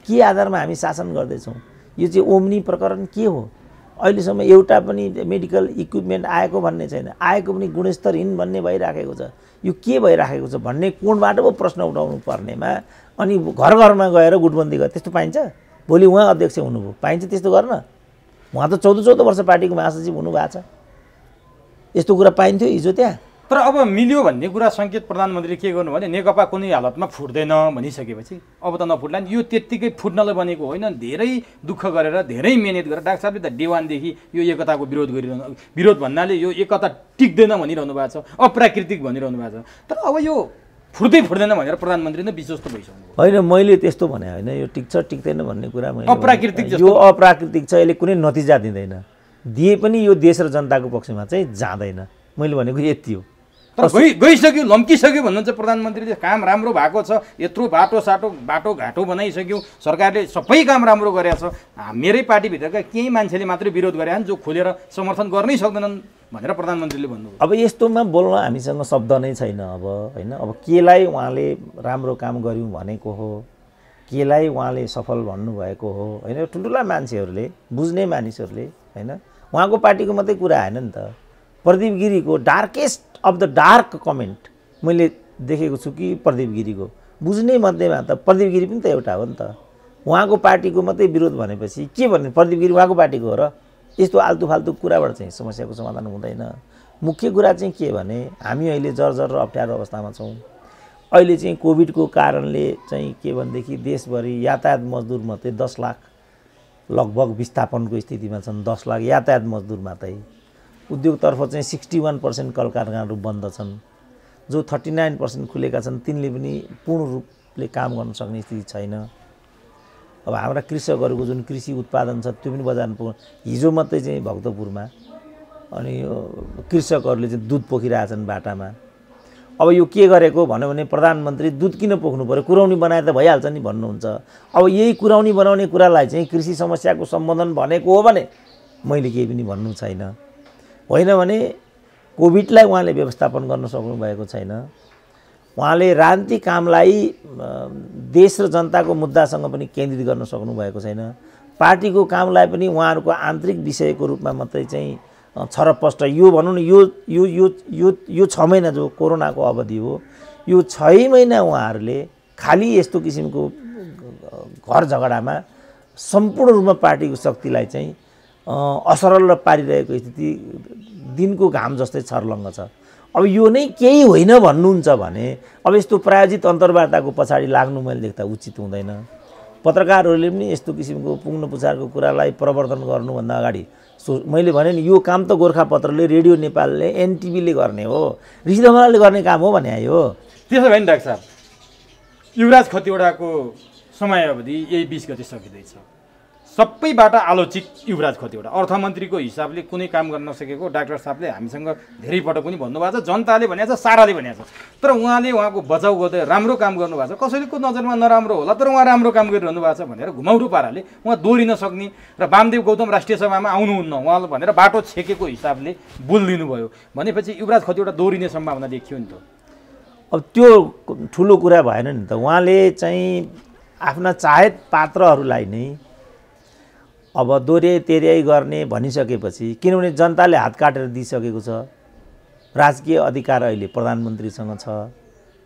के आधारमा हामी शासन गर्दैछौँ? यो चाहिँ ओम्नी प्रकरण के हो? अहिलेसम्म एउटा पनि मेडिकल इक्विपमेन्ट आएको भन्ने छैन। आएको पनि गुणस्तरहीन भन्ने भइराखेको छ। यो के भइराखेको छ भन्ने कोणबाट पो प्रश्न उठाउनु पर्नेमा अनि घर घरमा गएर गुटबन्दी गरेर त्यस्तो पाइन्छ? भोलि उहाँ अध्यक्ष हुनुभयो, पाइन्छ त्यस्तो गर्न? उहाँ त 14 वर्ष पार्टीको महासचिव हुनुभएको छ। यस्तो कुरा पाइन्थ्यो हिजो त्यहाँ? तर अब मिल्यो भन्ने कुरा सङ्केत प्रधानमन्त्रीले के गर्नु भने नेकपा कुनै हालतमा फुट्दैन भनिसकेपछि अब त नफुट्ला नि। यो त्यत्तिकै फुट्नलाई बनेको होइन। धेरै दुःख गरेर, धेरै मिहिनेत गरेर डाक्टर साहबले त डे 1देखि यो एकताको विरोध भन्नाले यो एकता टिक्दैन भनिरहनु भएको छ, अप्राकृतिक भनिरहनु भएको छ। तर अब यो फुट्दैन भनेर प्रधानमन्त्री नै विश्वस्त भइसक्नु होइन। मैले त्यस्तो भने होइन। यो टिक्छ टिक्दैन भन्ने कुरा मैले अप्राकृतिक यो अप्राकृतिक छ। यसले कुनै नतिजा दिँदैन। दिए पनि यो देश र जनताको पक्षमा चाहिँ जाँदैन। मैले भनेको यति हो। तर गइसक्यो, लम्किसक्यो भन्नुहुन्छ प्रधानमन्त्रीले। काम राम्रो भएको छ, यत्रो बाटोघाटो बनाइसक्यो, सरकारले सबै काम राम्रो गरेको छ। मेरै पार्टीभित्रका केही मान्छेले मात्रै विरोध गरे जो खोलेर समर्थन गर्नै सक्दैनन् भनेर प्रधानमन्त्रीले भन्नुभयो। अब यस्तोमा बोल्न हामीसँग शब्द नै छैन अब होइन। अब केलाई उहाँले राम्रो काम गर्यौँ भनेको हो, केलाई उहाँले सफल भन्नुभएको हो होइन। ठुल्ठुला मान्छेहरूले, बुझ्ने मानिसहरूले होइन, उहाँको पार्टीको मात्रै कुरा आएन नि त। प्रदीप गिरीको darkest of the dark comment मैले देखेको छु कि प्रदीप गिरीको बुझ्ने मध्येमा त प्रदीप गिरी पनि त एउटा हो नि त। उहाँको पार्टीको मात्रै विरोध भनेपछि के भन्ने? प्रदीप गिरी उहाँको पार्टीको हो र? यस्तो आल्तु फाल्तु कुराबाट चाहिँ समस्याको समाधान हुँदैन। मुख्य कुरा चाहिँ के भने हामी अहिले जर्जर र अप्ठ्यारो अवस्थामा छौँ। अहिले चाहिँ कोभिडको कारणले चाहिँ के भनेदेखि देशभरि यातायात मजदुर मात्रै 10 लाख लगभग विस्थापनको स्थितिमा छन्। 10 लाख यातायात मजदुर मात्रै। उद्योगतर्फ चाहिँ 61% कल कारखानाहरू बन्द छन्। जो 39% खुलेका छन् तिनले पनि पूर्ण रूपले काम गर्न सक्ने स्थिति छैन। अब हाम्रा कृषकहरूको जुन कृषि उत्पादन छ त्यो पनि बजारमा पुग्न। हिजो मात्रै चाहिँ भक्तपुरमा अनि कृषकहरूले चाहिँ दुध पोखिरहेछन् बाटामा। अब यो के गरेको भन्यो भने प्रधानमन्त्री दुध किन पोख्नु पर्यो, कुराउनी बनाए त भइहाल्छ नि भन्नुहुन्छ। अब यही कुराउनी बनाउने कुरालाई चाहिँ कृषि समस्याको सम्बोधन भनेको हो भने मैले केही पनि भन्नु छैन। होइन भने कोभिडलाई उहाँले व्यवस्थापन गर्न सक्नुभएको छैन। उहाँले राजनीतिक कामलाई देश र जनताको मुद्दासँग पनि केन्द्रित गर्न सक्नुभएको छैन। पार्टीको कामलाई पनि उहाँहरूको आन्तरिक विषयको रूपमा मात्रै चाहिँ छरपष्ट यो भनौँ न यो यो यो यो यो 6 महिना जो कोरोनाको अवधि हो, यो 6 महिना उहाँहरूले खालि यस्तो किसिमको घर झगडामा सम्पूर्ण रूपमा पार्टीको शक्तिलाई चाहिँ असरल पारिरहेको स्थिति दिनको घाम जस्तै छर्लङ्ग छ। अब यो नै केही होइन भन्नुहुन्छ भने अब यस्तो प्रायोजित अन्तर्वार्ताको पछाडि लाग्नु मैले देख्दा उचित हुँदैन। पत्रकारहरूले पनि यस्तो किसिमको पुग्न पुछारको कुरालाई प्रवर्धन गर्नुभन्दा अगाडि मैले भने नि यो काम त गोर्खापत्रले, रेडियो नेपालले, एनटिभीले गर्ने हो, ऋषिधवनले गर्ने काम हो भने आयो। त्यसो भए नि डाक्टर साहब, युवराज खतिवडाको समयावधि यही 20 गते सकिँदैछ। सबैबाट आलोचित युवराज खतिवडा अर्थमन्त्रीको हिसाबले कुनै काम गर्न नसकेको डाक्टर साहबले हामीसँग धेरै पटक पनि भन्नुभएको छ, जनताले भनेको छ, साराले भनेको छ। तर उहाँले उहाँको बचाउ गर्दै राम्रो काम गर्नुभएको छ। कसैको नजरमा नराम्रो होला तर उहाँ राम्रो काम गरिरहनु भएको छ भनेर घुमाउरो पाराले उहाँ दोहोरिन सक्ने र वामदेव गौतम राष्ट्रिय सभामा आउनुहुन्न उहाँ भनेर बाटो छेकेको हिसाबले बोलिदिनु भयो भनेपछि युवराज खतिवडा दोहोरिने सम्भावना देखियो नि त। अब त्यो ठुलो कुरा भएन नि त। उहाँले चाहिँ आफ्ना चाहत पात्रहरूलाई नै अब दोहोऱ्याइ तेर्याइ गर्ने भनिसकेपछि, किनभने जनताले हात काटेर दिइसकेको छ, राजकीय अधिकार अहिले प्रधानमन्त्रीसँग छ,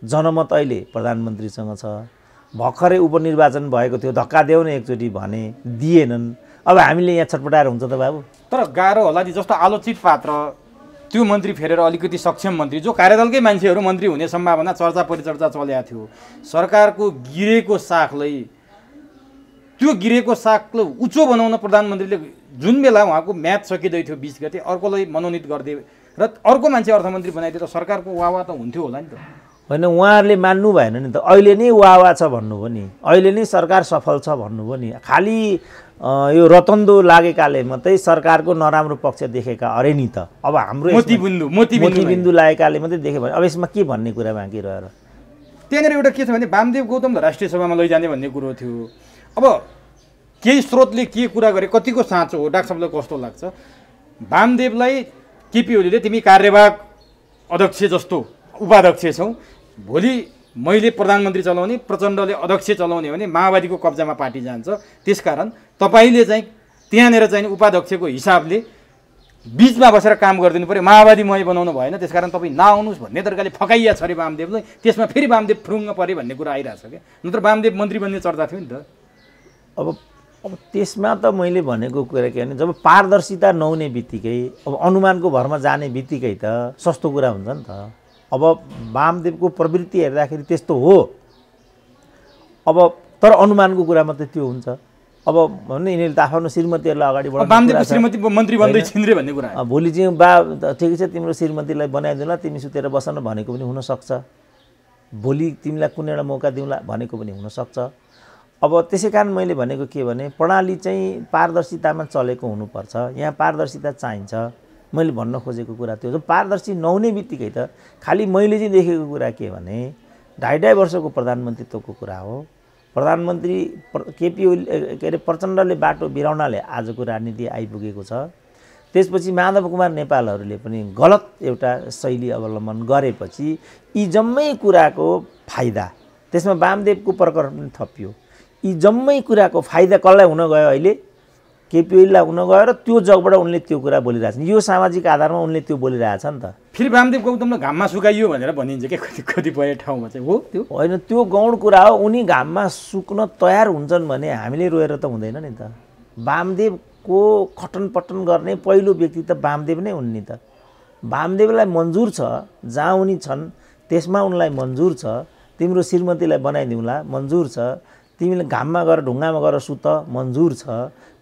जनमत अहिले प्रधानमन्त्रीसँग छ। भर्खरै उपनिर्वाचन भएको थियो, धक्का देऊ न एकचोटि भने दिएनन्। अब हामीले यहाँ छटपटाएर हुन्छ त बाबु? तर गाह्रो होला नि, जस्तो आलोचित पात्र त्यो मन्त्री फेरेर अलिकति सक्षम मन्त्री जो कार्यदलकै मान्छेहरू मन्त्री हुने सम्भावना चर्चा परिचर्चा चलेको थियो। सरकारको गिरेको साखलाई त्यो गिरेको सागलाई उच्चो बनाउन प्रधानमन्त्रीले जुन बेला उहाँको म्याच सकिँदै थियो 20 गते अर्कोलाई मनोनित गरिदिए र अर्को मान्छे अर्थमन्त्री बनाइदिए त सरकारको वावा त हुन्थ्यो होला नि त। होइन, उहाँहरूले मान्नु भएन नि त। अहिले नै वावा छ भन्नुभयो नि, अहिले नै सरकार सफल छ भन्नुभयो नि। खालि यो रतन्दो लागेकाले मात्रै सरकारको नराम्रो पक्ष देखेका अरे नि त। अब हाम्रो मोतीबिन्दु लागेकाले मात्रै देख्यो भने अब यसमा के भन्ने कुरा बाँकी रहेर? त्यहाँनिर एउटा के छ भने वामदेव गौतमलाई राष्ट्रिय सभामा लैजाने भन्ने कुरो थियो। अब केही स्रोतले के कुरा गरे, कतिको साँचो हो, डाक्टर साहबलाई कस्तो लाग्छ? वामदेवलाई केपी ओलीले तिमी कार्यवाहक अध्यक्ष जस्तो उपाध्यक्ष छौ, भोलि मैले प्रधानमन्त्री चलाउने, प्रचण्डले अध्यक्ष चलाउने भने माओवादीको कब्जामा पार्टी जान्छ, त्यसकारण तपाईँले चाहिँ त्यहाँनिर चाहिँ उपाध्यक्षको हिसाबले बिचमा बसेर काम गरिदिनु पऱ्यो, माओवादीमय बनाउनु भएन, त्यसकारण तपाईँ नआउनुहोस् भन्ने तरिकाले फकाइया छ अरे वामदेवलाई। त्यसमा फेरि वामदेव फुरुङ्ग परे भन्ने कुरा आइरहेछ क्या, नत्र वामदेव मन्त्री बन्ने चर्चा थियो नि त। अब त्यसमा त मैले भनेको कुरा के भने जब पारदर्शिता नहुने बित्तिकै, अब अनुमानको भरमा जाने बित्तिकै त सस्तो कुरा हुन्छ नि त। अब वामदेवको प्रवृत्ति हेर्दाखेरि त्यस्तो हो, अब तर अनुमानको कुरा मात्रै त्यो हुन्छ। अब भन्ने यिनीहरूले त आफ्नो श्रीमतीहरूलाई अगाडि बढाउनु, श्रीमती मन्त्री बन्दै छिन्द्रे भन्ने कुरा। भोलि चाहिँ बा ठिकै छ तिम्रो श्रीमतीलाई बनाइदिउँला, तिमी सुतेर बस्न भनेको पनि हुनसक्छ, भोलि तिमीलाई कुनै एउटा मौका दिउँला भनेको पनि हुनसक्छ। अब त्यसै कारण मैले भनेको के भने प्रणाली चाहिँ पारदर्शितामा चलेको हुनुपर्छ, यहाँ पारदर्शिता चाहिन्छ। मैले भन्न खोजेको कुरा त्यो, जब पारदर्शी नहुने बित्तिकै त खालि मैले चाहिँ देखेको कुरा के भने 2.5 वर्षको प्रधानमन्त्रीत्वको कुरा हो। प्रधानमन्त्री केपी ओली के अरे प्रचण्डले बाटो बिराउनाले आजको राजनीति आइपुगेको छ। त्यसपछि माधव कुमार नेपालहरूले पनि गलत एउटा शैली अवलम्बन गरेपछि यी जम्मै कुराको फाइदा, त्यसमा वामदेवको प्रकरण पनि थपियो, यी जम्मै कुराको फाइदा कसलाई हुन गयो? अहिले केपी ओलीलाई हुन गयो र त्यो जगबाट उनले त्यो कुरा बोलिरहेछन्। यो सामाजिक आधारमा उनले त्यो बोलिरहेछ नि त। फेरि वामदेव गौतमलाई घाममा सुकाइयो भनेर भनिन्छ के कतिपय ठाउँमा चाहिँ हो त्यो होइन, त्यो गौण कुरा हो। उनी घाममा सुक्न तयार हुन्छन् भने हामीले रोएर त हुँदैन नि त। वामदेवको खटनपटन गर्ने पहिलो व्यक्ति त वामदेव नै हुन् नि त। वामदेवलाई मन्जुर छ, जहाँ उनी छन् त्यसमा उनलाई मन्जुर छ। तिम्रो श्रीमतीलाई बनाइदिउँला मन्जुर छ, तिमीले घाममा गएर ढुङ्गामा गएर सुत मन्जुर छ,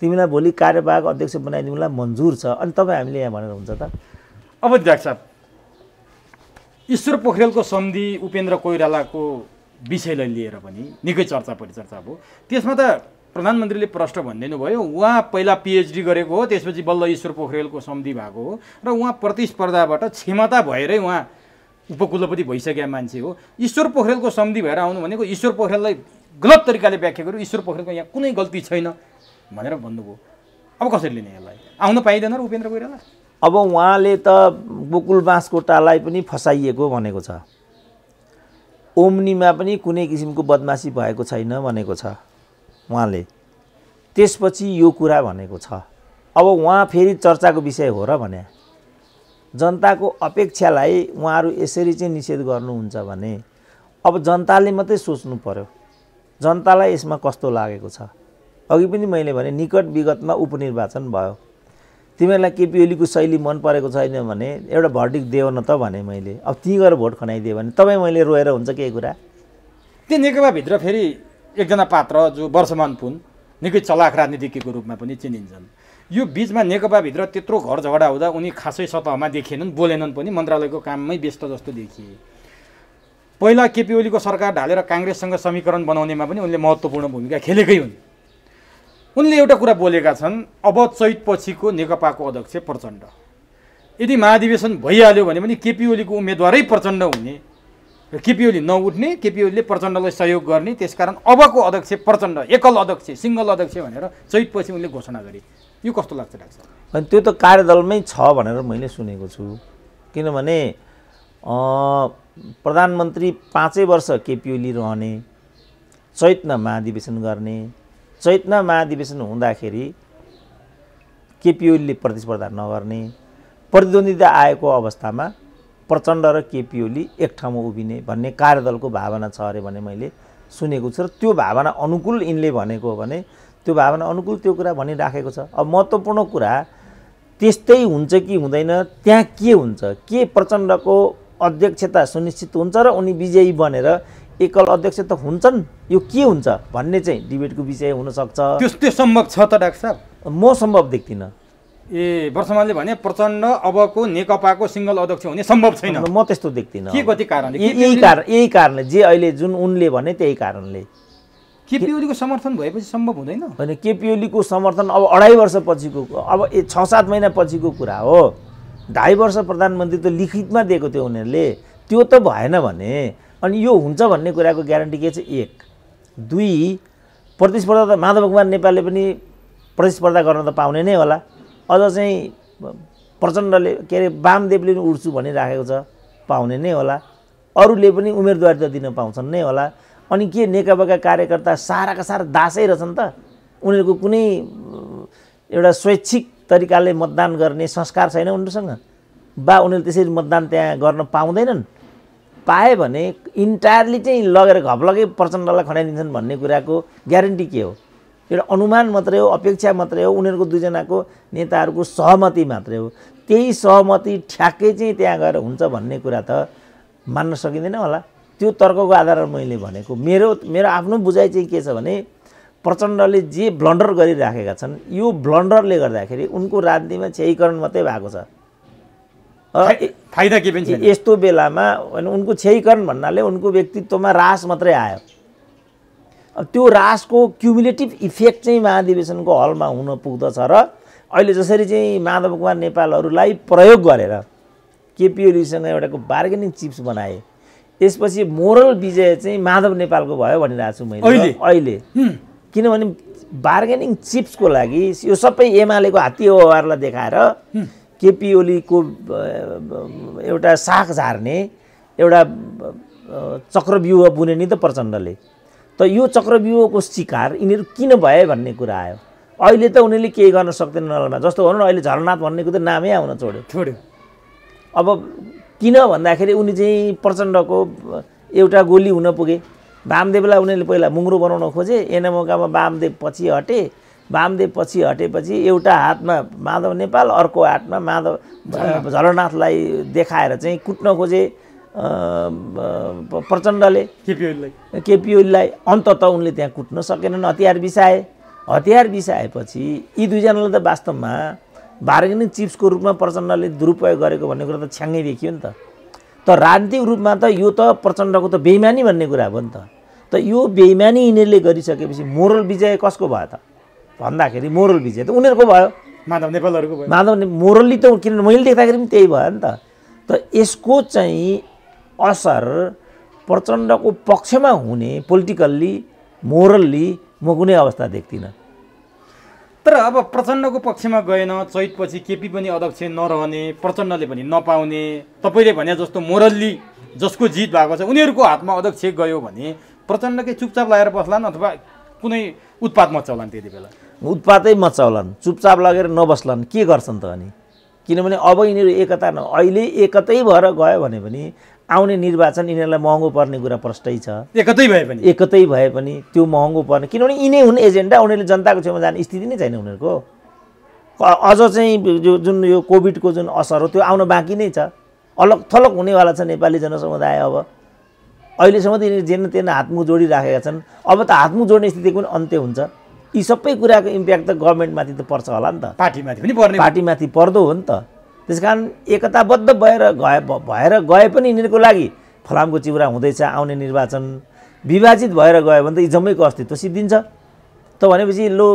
तिमीलाई भोलि कार्यवाहक अध्यक्ष बनाइदिउँला मन्जुर छ। अनि तपाईँ हामीले यहाँ भनेर हुन्छ त? अब डाक्टर साहब, ईश्वर पोखरेलको सम्धि उपेन्द्र कोइरालाको विषयलाई लिएर पनि निकै चर्चा परिचर्चा भयो। त्यसमा त प्रधानमन्त्रीले प्रश्न भनिदिनु भयो, उहाँ पहिला पिएचडी गरेको हो, त्यसपछि बल्ल ईश्वर पोखरेलको सम्धि भएको हो र उहाँ प्रतिस्पर्धाबाट क्षमता भएरै उहाँ उपकुलपति भइसकेका मान्छे हो। ईश्वर पोखरेलको सम्धि भएर आउनु भनेको ईश्वर पोखरेललाई गलत तरिकाले व्याख्या गर्यो, ईश्वर पोखरेलको यहाँ कुनै गल्ती छैन भनेर भन्नुभयो। अब कसरी लिने यसलाई? आउन पाइँदैन र उपेन्द्र कोइराला? अब उहाँले त गोकुल बाँसकोटालाई पनि फसाइएको भनेको छ, ओम्नीमा पनि कुनै किसिमको बदमासी भएको छैन भनेको छ उहाँले, त्यसपछि यो कुरा भनेको छ। अब उहाँ फेरि चर्चाको विषय हो र भने जनताको अपेक्षालाई उहाँहरू यसरी चाहिँ निषेध गर्नुहुन्छ भने अब जनताले मात्रै सोच्नु पर्यो जनतालाई यसमा कस्तो लागेको छ। अघि पनि मैले भने निकट विगतमा उपनिर्वाचन भयो, तिमीहरूलाई केपी ओलीको शैली मन परेको छैन भने एउटा भर्डिक्ट देऊ न त भने मैले, अब ती गएर भोट खनाइदियो भने तपाईँ मैले रोएर हुन्छ केही कुरा? त्यो नेकपाभित्र फेरि एकजना पात्र जो वर्षमान पुन निकै चलाक राजनीतिज्ञको रूपमा पनि चिनिन्छन्। यो बिचमा नेकपाभित्र त्यत्रो घर झगडा हुँदा उनी खासै सतहमा देखिएनन्, बोलेनन् पनि, मन्त्रालयको काममै व्यस्त जस्तो देखिए। पहिला केपी ओलीको सरकार ढालेर काङ्ग्रेससँग समीकरण बनाउनेमा पनि उनले महत्त्वपूर्ण भूमिका खेलेकै हुन्। उनले एउटा कुरा बोलेका छन्, अब चैत पछिको नेकपाको अध्यक्ष प्रचण्ड, यदि महाधिवेशन भइहाल्यो भने पनि केपी ओलीको उम्मेदवारै प्रचण्ड हुने र केपी ओली नउठ्ने, केपी ओलीले प्रचण्डलाई सहयोग गर्ने, त्यसकारण अबको अध्यक्ष प्रचण्ड, एकल अध्यक्ष, सिङ्गल अध्यक्ष भनेर चैतपछि उनले घोषणा गरे। यो कस्तो लाग्छ डाक्टर? अनि त्यो त कार्यदलमै छ भनेर मैले सुनेको छु, किनभने प्रधानमन्त्री 5 वर्ष केपी ओली रहने, चैतमा महाधिवेशन गर्ने, चैतमा महाधिवेशन हुँदाखेरि केपी ओलीले प्रतिस्पर्धा नगर्ने, प्रतिद्वन्दिता आएको अवस्थामा प्रचण्ड र केपी ओली एक ठाउँमा उभिने भन्ने कार्यदलको भावना छ अरे भने मैले सुनेको छु। र त्यो भावना अनुकूल यिनले भनेको हो भने त्यो भावना अनुकूल त्यो कुरा भनिराखेको छ। अब महत्त्वपूर्ण कुरा त्यस्तै हुन्छ कि हुँदैन, त्यहाँ के हुन्छ, के प्रचण्डको अध्यक्षता सुनिश्चित हुन्छ र उनी विजयी बनेर एकल अध्यक्ष त हुन्छन्, यो के हुन्छ भन्ने चाहिँ डिबेटको विषय हुनसक्छ। त्यस्तो सम्भव छ त डाक्टर साहब? म सम्भव देख्दिनँ। वर्षमानले भने प्रचण्ड अबको नेकपाको सिङ्गल अध्यक्ष हुने सम्भव छैन, म त्यस्तो देख्दिनँ। के कति कारण? यही कारणले जे अहिले जुन उनले भने त्यही कारणले केपी ओलीको समर्थन भएपछि सम्भव हुँदैन होइन। केपी ओलीको समर्थन अब 2.5 वर्षपछिको, अब 6-7 महिना पछिको कुरा हो। 2.5 वर्ष प्रधानमन्त्री त लिखितमा दिएको थियो उनीहरूले, त्यो त भएन भने अनि यो हुन्छ भन्ने कुराको ग्यारेन्टी के छ? 1, 2 प्रतिस्पर्धा त माधव कुमार नेपालले पनि प्रतिस्पर्धा गर्न त पाउने नै होला। अझ चाहिँ प्रचण्डले के अरे वामदेवले पनि उड्छु भनिराखेको छ, पाउने नै होला। अरूले पनि उम्मेदवारी त दिन पाउँछन् नै होला। अनि के नेकपाका कार्यकर्ता साराका सारा दासै रहेछन् त? उनीहरूको कुनै एउटा स्वैच्छिक तरिकाले मतदान गर्ने संस्कार छैन उनीहरूसँग? बा उनीहरूले त्यसरी मतदान त्यहाँ गर्न पाउँदैनन्? पाए भने इन्टायरली चाहिँ लगेर घपलगै प्रचण्डलाई खनाइदिन्छन् भन्ने कुराको ग्यारेन्टी के हो? एउटा अनुमान मात्रै हो, अपेक्षा मात्रै हो, उनीहरूको दुईजनाको नेताहरूको सहमति मात्रै हो। त्यही सहमति ठ्याक्कै चाहिँ त्यहाँ गएर हुन्छ भन्ने कुरा त मान्न सकिँदैन होला। त्यो तर्कको आधारमा मैले भनेको मेरो आफ्नो बुझाइ चाहिँ के छ भने प्रचण्डले जे ब्लन्डर गरिराखेका छन्, यो ब्लन्डरले गर्दाखेरि उनको राजनीतिमा क्षयीकरण मात्रै भएको छ। फाइदा के पनि छैन। यस्तो बेलामा उनको क्षयीकरण भन्नाले उनको व्यक्तित्वमा ह्रास मात्रै आयो। अब त्यो ह्रासको क्युमुलेटिभ इफेक्ट चाहिँ महाधिवेशनको हलमा हुन पुग्दछ र अहिले जसरी चाहिँ माधव कुमार नेपालहरूलाई प्रयोग गरेर केपी ओलीसँग एउटाको बार्गेनिङ चिप्स बनाए, त्यसपछि मोरल विजय चाहिँ माधव नेपालको भयो भनिरहेको छु मैले अहिले। किनभने बार्गेनिङ चिप्सको लागि यो सबै एमालेको हात्ती व्यवहारलाई देखाएर केपी ओलीको एउटा साख झार्ने एउटा चक्रव्यूह बुने नि त प्रचण्डले। त यो चक्रव्यूहको शिकार यिनीहरू किन भए भन्ने कुरा आयो। अहिले त उनीहरूले केही गर्न सक्दैनन् होला, जस्तो भनौँ न अहिले झलनाथ भन्नेको त नामै आउन छोड्यो। अब किन भन्दाखेरि उनी चाहिँ प्रचण्डको एउटा गोली हुन पुगे। वामदेवलाई उनीहरूले पहिला मुङ्ग्रो बनाउन खोजे, एनएमओकामा वामदेव पछि हटे, वामदेव पछि हटेपछि एउटा हातमा माधव नेपाल, अर्को हातमा माधव झलनाथलाई देखाएर चाहिँ कुट्न खोजे प्रचण्डले केपी ओलीलाई। अन्ततः उनले त्यहाँ कुट्न सकेनन्, हतियार बिसाए। हतियार बिसाएपछि यी दुईजनाले त वास्तवमा बार्गेनिङ चिप्सको रूपमा प्रचण्डले दुरुपयोग गरेको भन्ने कुरा त छ्याङ्गै देखियो नि त। तर राजनीतिक रूपमा त यो त प्रचण्डको त बेइमानी भन्ने कुरा हो नि त। त यो बेइमानी यिनीहरूले गरिसकेपछि मोरल विजय कसको भयो त भन्दाखेरि मोरल विजय त उनीहरूको भयो, माधव नेपालहरूको भयो। मोरल्ली त किनभने मैले देख्दाखेरि पनि त्यही भयो नि त। त यसको चाहिँ असर प्रचण्डको पक्षमा हुने पोलिटिकल्ली मोरल्ली म कुनै अवस्था देख्दिनँ। तर अब प्रचण्डको पक्षमा गएन, चैतपछि केपी पनि अध्यक्ष नरहने, प्रचण्डले पनि नपाउने, तपाईँले भने जस्तो मोरल्ली जसको जित भएको छ उनीहरूको हातमा अध्यक्ष गयो भने प्रचण्डकै चुपचाप लगाएर बस्लान् अथवा कुनै उत्पात मचाउलान्? त्यति बेला उत्पातै मचाउलान्, चुपचाप लगेर नबस्लान्, के गर्छन् त अनि? किनभने अब यिनीहरू एकता अहिले एकतै भएर गयो भने पनि आउने निर्वाचन यिनीहरूलाई महँगो पर्ने कुरा प्रष्टै छ। एकतै भए पनि त्यो महँगो पर्ने, किनभने यिनै हुन् एजेन्डा, उनीहरूले जनताको छेउमा जाने स्थिति नै छैन उनीहरूको। अझ चाहिँ जुन यो कोभिडको जुन असर हो त्यो आउन बाँकी नै छ, अलग थलग हुनेवाला छ नेपाली जनसमुदाय। अब अहिलेसम्म त यिनीहरू जेन तेन हातमुख जोडिराखेका छन्, अब त हातमुख जोड्ने स्थिति पनि अन्त्य हुन्छ। यी सबै कुराको इम्प्याक्ट त गभर्मेन्टमाथि त पर्छ होला नि त, पार्टीमाथि पर्दो हो नि त। त्यसकारण एकताबद्ध भएर गए पनि यिनीहरूको लागि फलामको चिउरा हुँदैछ आउने निर्वाचन, विभाजित भएर गयो भने त यी जम्मैको अस्तित्व सिद्धिन्छ। त भनेपछि लो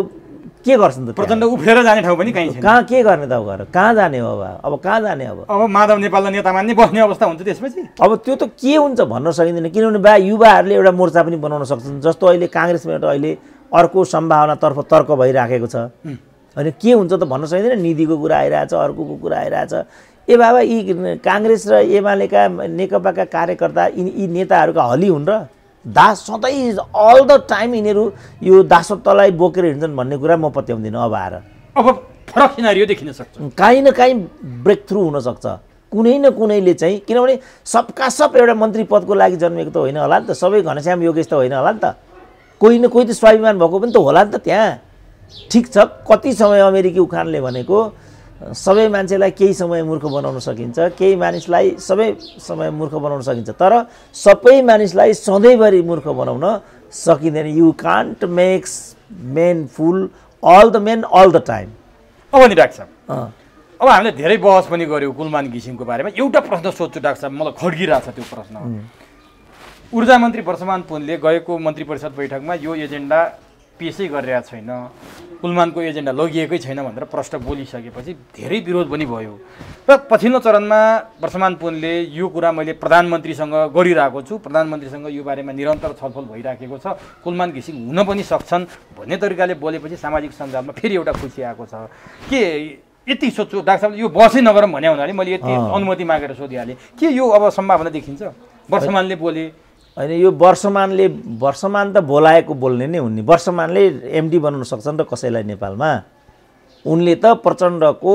के गर्छन् त? प्रचण्ड उफ्रेर जाने ठाउँ पनि कहीँ छैन। कहाँ के गर्ने त? अब गएर कहाँ जाने हो? अब कहाँ जाने? अब माधव नेपाललाई नेता मान्ने बस्ने अवस्था हुन्छ त्यसपछि। अब त्यो त के हुन्छ भन्न सकिँदैन, किनभने युवाहरूले एउटा मोर्चा पनि बनाउन सक्छन्। जस्तो अहिले काङ्ग्रेसमा अहिले अर्को सम्भावनातर्फ तर्क भइराखेको छ, होइन के हुन्छ त भन्न सकिँदैन। निधिको कुरा आइरहेछ, अर्कोको कुरा आइरहेछ। ए बाबा, यी काङ्ग्रेस र एमालेका नेकपाका कार्यकर्ता यी नेताहरूका हली हुन् र दास सधैँ अल द टाइम यिनीहरू यो दासत्वलाई बोकेर हिँड्छन् भन्ने कुरा म पत्याउँदिनँ। अब आएर अब फरक सिनारियो देखिन सक्छ, काहीँ न काहीँ ब्रेक थ्रु हुनसक्छ कुनै न कुनैले चाहिँ। किनभने सबका सब एउटा मन्त्री पदको लागि जन्मेको त होइन होला नि त, सबै घनश्याम योगेश त होइन होला नि त, कोही न कोही त स्वाभिमान भएको पनि त होला नि त त्यहाँ। ठिक छ, कति समय अमेरिकी उखानले भनेको सबै मान्छेलाई केही समय मूर्ख बनाउन सकिन्छ, केही मानिसलाई सबै समय मूर्ख बनाउन सकिन्छ, तर सबै मानिसलाई सधैँभरि मूर्ख बनाउन सकिँदैन। You can't makes men fool all the men all the time. अब नि डाक्टर साहब, अब हामीले धेरै बहस पनि गऱ्यौँ कुलमान घिसिङको बारेमा। एउटा प्रश्न सोध्छु डाक्टर साहब, मलाई खड्किरहेको छ त्यो प्रश्न। ऊर्जा मन्त्री वर्षमान पुनले गएको मन्त्री परिषद बैठकमा यो एजेन्डा पेसै गरिरहेको छैन, कुलमानको एजेन्डा लगिएकै छैन भनेर प्रश्न बोलिसकेपछि धेरै विरोध पनि भयो र पछिल्लो चरणमा वर्षमान पुनले यो कुरा मैले प्रधानमन्त्रीसँग गरिरहेको छु, प्रधानमन्त्रीसँग यो बारेमा निरन्तर छलफल भइराखेको छ, कुलमान घिसिङ हुन पनि सक्छन् भन्ने तरिकाले बोलेपछि सामाजिक सञ्जालमा फेरि एउटा खुसी आएको छ। के यति सोध्छु डाक्टर साहब, यो बसै नगरौँ भन्ने हुनाले मैले यति अनुमति मागेर सोधिहालेँ, के यो अब सम्भावना देखिन्छ? वर्षमानले बोले होइन, यो वर्षमान त बोलाएको बोल्ने नै हुन् नि। वर्षमानले एमडी बनाउन सक्छन् र कसैलाई नेपालमा? उनले त प्रचण्डको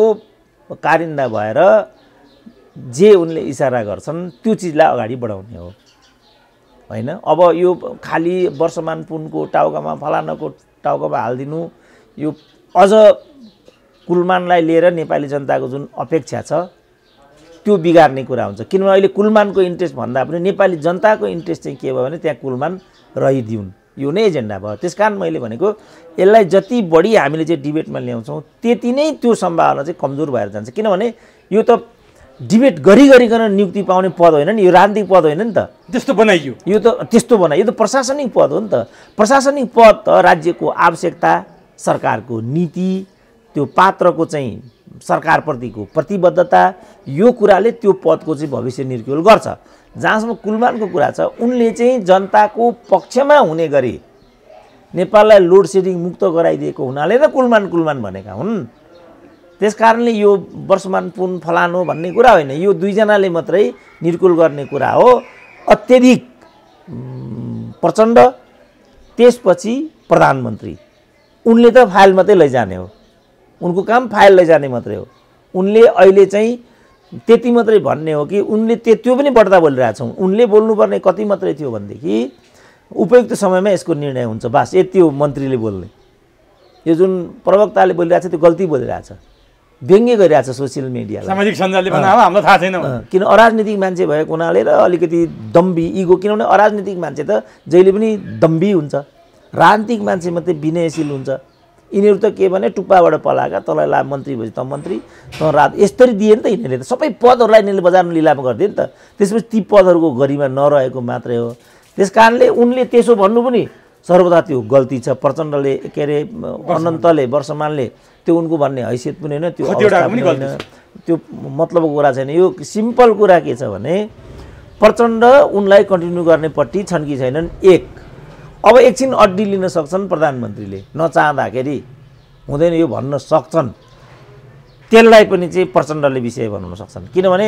कारिन्दा भएर जे उनले इसारा गर्छन् त्यो चिजलाई अगाडि बढाउने हो, होइन? अब यो खालि वर्षमान पुनको टाउकामा फलानाको टाउकामा हालिदिनु, यो अझ कुलमानलाई लिएर नेपाली जनताको जुन अपेक्षा छ त्यो बिगार्ने कुरा हुन्छ। किनभने अहिले कुलमानको इन्ट्रेस्ट भन्दा पनि नेपाली जनताको इन्ट्रेस्ट चाहिँ के भयो भने त्यहाँ कुलमान रहिदिउन्, यो नै एजेन्डा भयो। त्यस कारण मैले भनेको यसलाई जति बढी हामीले चाहिँ डिबेटमा ल्याउँछौँ त्यति नै त्यो सम्भावना चाहिँ कमजोर भएर जान्छ। किनभने यो त डिबेट गरिकन नियुक्ति पाउने पद होइन नि, यो राजनीतिक पद होइन नि त। त्यस्तो बनाइयो, यो त त्यस्तो बनाइयो, यो त प्रशासनिक पद हो नि त। प्रशासनिक पद त राज्यको आवश्यकता, सरकारको नीति, त्यो पात्रको चाहिँ सरकारप्रतिको प्रतिबद्धता, यो कुराले त्यो पदको चाहिँ भविष्य निर्क्युल गर्छ। जहाँसम्म कुलमानको कुरा छ, उनले चाहिँ जनताको पक्षमा हुने गरी नेपाललाई लोड सेडिङ मुक्त गराइदिएको हुनाले त कुलमान भनेका हुन्। त्यस कारणले यो वर्षमान पुन फलानो भन्ने कुरा होइन, यो दुईजनाले मात्रै निर्कुल गर्ने कुरा हो। अत्यधिक प्रचण्ड, त्यसपछि प्रधानमन्त्री, उनले त फाइल मात्रै लैजाने हो, उनको काम फाइल लैजाने मात्रै हो। उनले अहिले चाहिँ त्यति मात्रै भन्ने हो कि उनले त्यो पनि बढ्दा बोलिरहेछौँ, उनले बोल्नुपर्ने कति मात्रै थियो भनेदेखि उपयुक्त समयमा यसको निर्णय हुन्छ, बास यति हो मन्त्रीले बोल्ने। यो जुन प्रवक्ताले बोलिरहेछ त्यो गल्ती बोलिरहेछ, व्यङ्ग्य गरिरहेछ सोसियल मिडियालाई, सामाजिक सञ्जालले भन्दा हामीलाई थाहा छैन। किन अराजनीतिक मान्छे भएको हुनाले र अलिकति दम्बी इगो, किनभने अराजनीतिक मान्छे त जहिले पनि दम्बी हुन्छ, राजनीतिक मान्छे मात्रै विनयशील हुन्छ। यिनीहरू त के भने टुप्पाबाट पलाएका, तँलाई ला मन्त्री भएपछि त मन्त्री, तँ राज यसरी दिए नि त यिनीहरूले त। सबै पदहरूलाई यिनीहरूले बजारमा लिलाम गरिदिए नि त, त्यसपछि ती पदहरूको गरिमा नरहेको मात्रै हो। त्यस कारणले उनले त्यसो भन्नु पनि सर्वदा त्यो गल्ती छ। प्रचण्डले के अरे अनन्तले वर्षमानले त्यो उनको भन्ने हैसियत पनि होइन, त्यो अवस्था पनि होइन, त्यो मतलबको कुरा छैन। यो सिम्पल कुरा के छ भने प्रचण्ड उनलाई कन्टिन्यू गर्नेपट्टि छन् कि छैनन्। एक, अब एकछिन अड्डी लिन सक्छन् प्रधानमन्त्रीले, नचाहँदाखेरि हुँदैन यो भन्न सक्छन्, त्यसलाई पनि चाहिँ प्रचण्डले विषय बनाउन सक्छन्। किनभने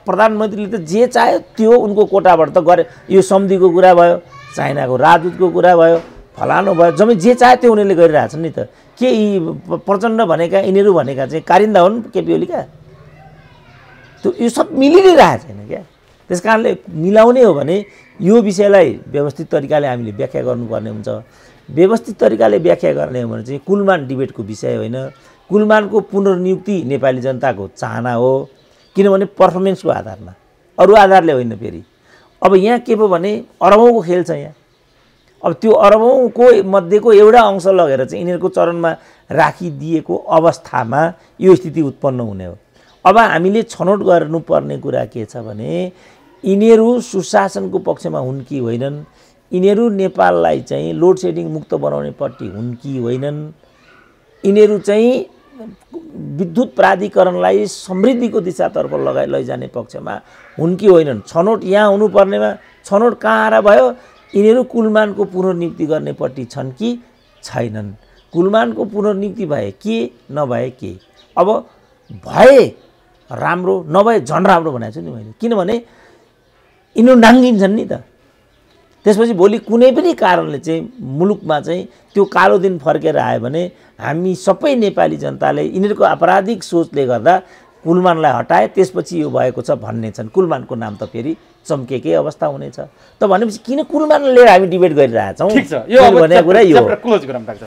प्रधानमन्त्रीले त जे चाह्यो त्यो उनको कोटाबाट त गरे। यो सन्धिको कुरा भयो, चाइनाको राजदूतको कुरा भयो, फलानु भयो, जम्मै जे चाह्यो त्यो उनीहरूले गरिरहेछन् नि त। के यी प्रचण्ड भनेका यिनीहरू भनेका चाहिँ कारिन्दा हुन् केपी ओलीका? त्यो यो सब मिलि नै रहेको छैन क्या। त्यस कारणले मिलाउने हो भने यो विषयलाई व्यवस्थित तरिकाले हामीले व्याख्या गर्नुपर्ने हुन्छ। व्यवस्थित तरिकाले व्याख्या गर्ने हो भने चाहिँ कुलमान डिबेटको विषय होइन, कुलमानको पुनर्नियुक्ति नेपाली जनताको चाहना हो। किनभने पर्फर्मेन्सको आधारमा, अरू आधारले होइन। फेरि अब यहाँ के भयो भने अरबौँको खेल छ यहाँ। अब त्यो अरबौँको मध्येको एउटा अंश लगेर चाहिँ यिनीहरूको चरणमा राखिदिएको अवस्थामा यो स्थिति उत्पन्न हुने हो। अब हामीले छनौट गर्नुपर्ने कुरा के छ भने यिनीहरू सुशासनको पक्षमा हुन् कि होइनन्, यिनीहरू नेपाललाई चाहिँ लोड सेडिङ मुक्त बनाउनेपट्टि हुन् कि होइनन्, यिनीहरू चाहिँ विद्युत प्राधिकरणलाई समृद्धिको दिशातर्फ लैजाने पक्षमा हुन् कि होइनन्। छनौट यहाँ हुनुपर्नेमा छनौट कहाँ भयो? यिनीहरू कुलमानको पुनर्नियुक्ति गर्नेपट्टि छन् कि छैनन्। कुलमानको पुनर्नियुक्ति भए के नभए के। अब भए राम्रो, नभए झन् राम्रो भनेको छु नि मैले। किनभने यिनीहरू नाङ्गिन्छन् नि त। त्यसपछि भोलि कुनै पनि कारणले चाहिँ मुलुकमा चाहिँ त्यो कालो दिन फर्केर आयो भने हामी सबै नेपाली जनताले यिनीहरूको आपराधिक सोचले गर्दा कुलमानलाई हटाए त्यसपछि यो भएको छ भन्ने छन्। कुलमानको नाम त फेरि चम्केकै अवस्था हुनेछ। त भनेपछि किन कुलमान लिएर हामी डिबेट गरिरहेछौँ? ठिक छ, यो भनेको कुरा यो क्लोज गरौँ डाक्टर।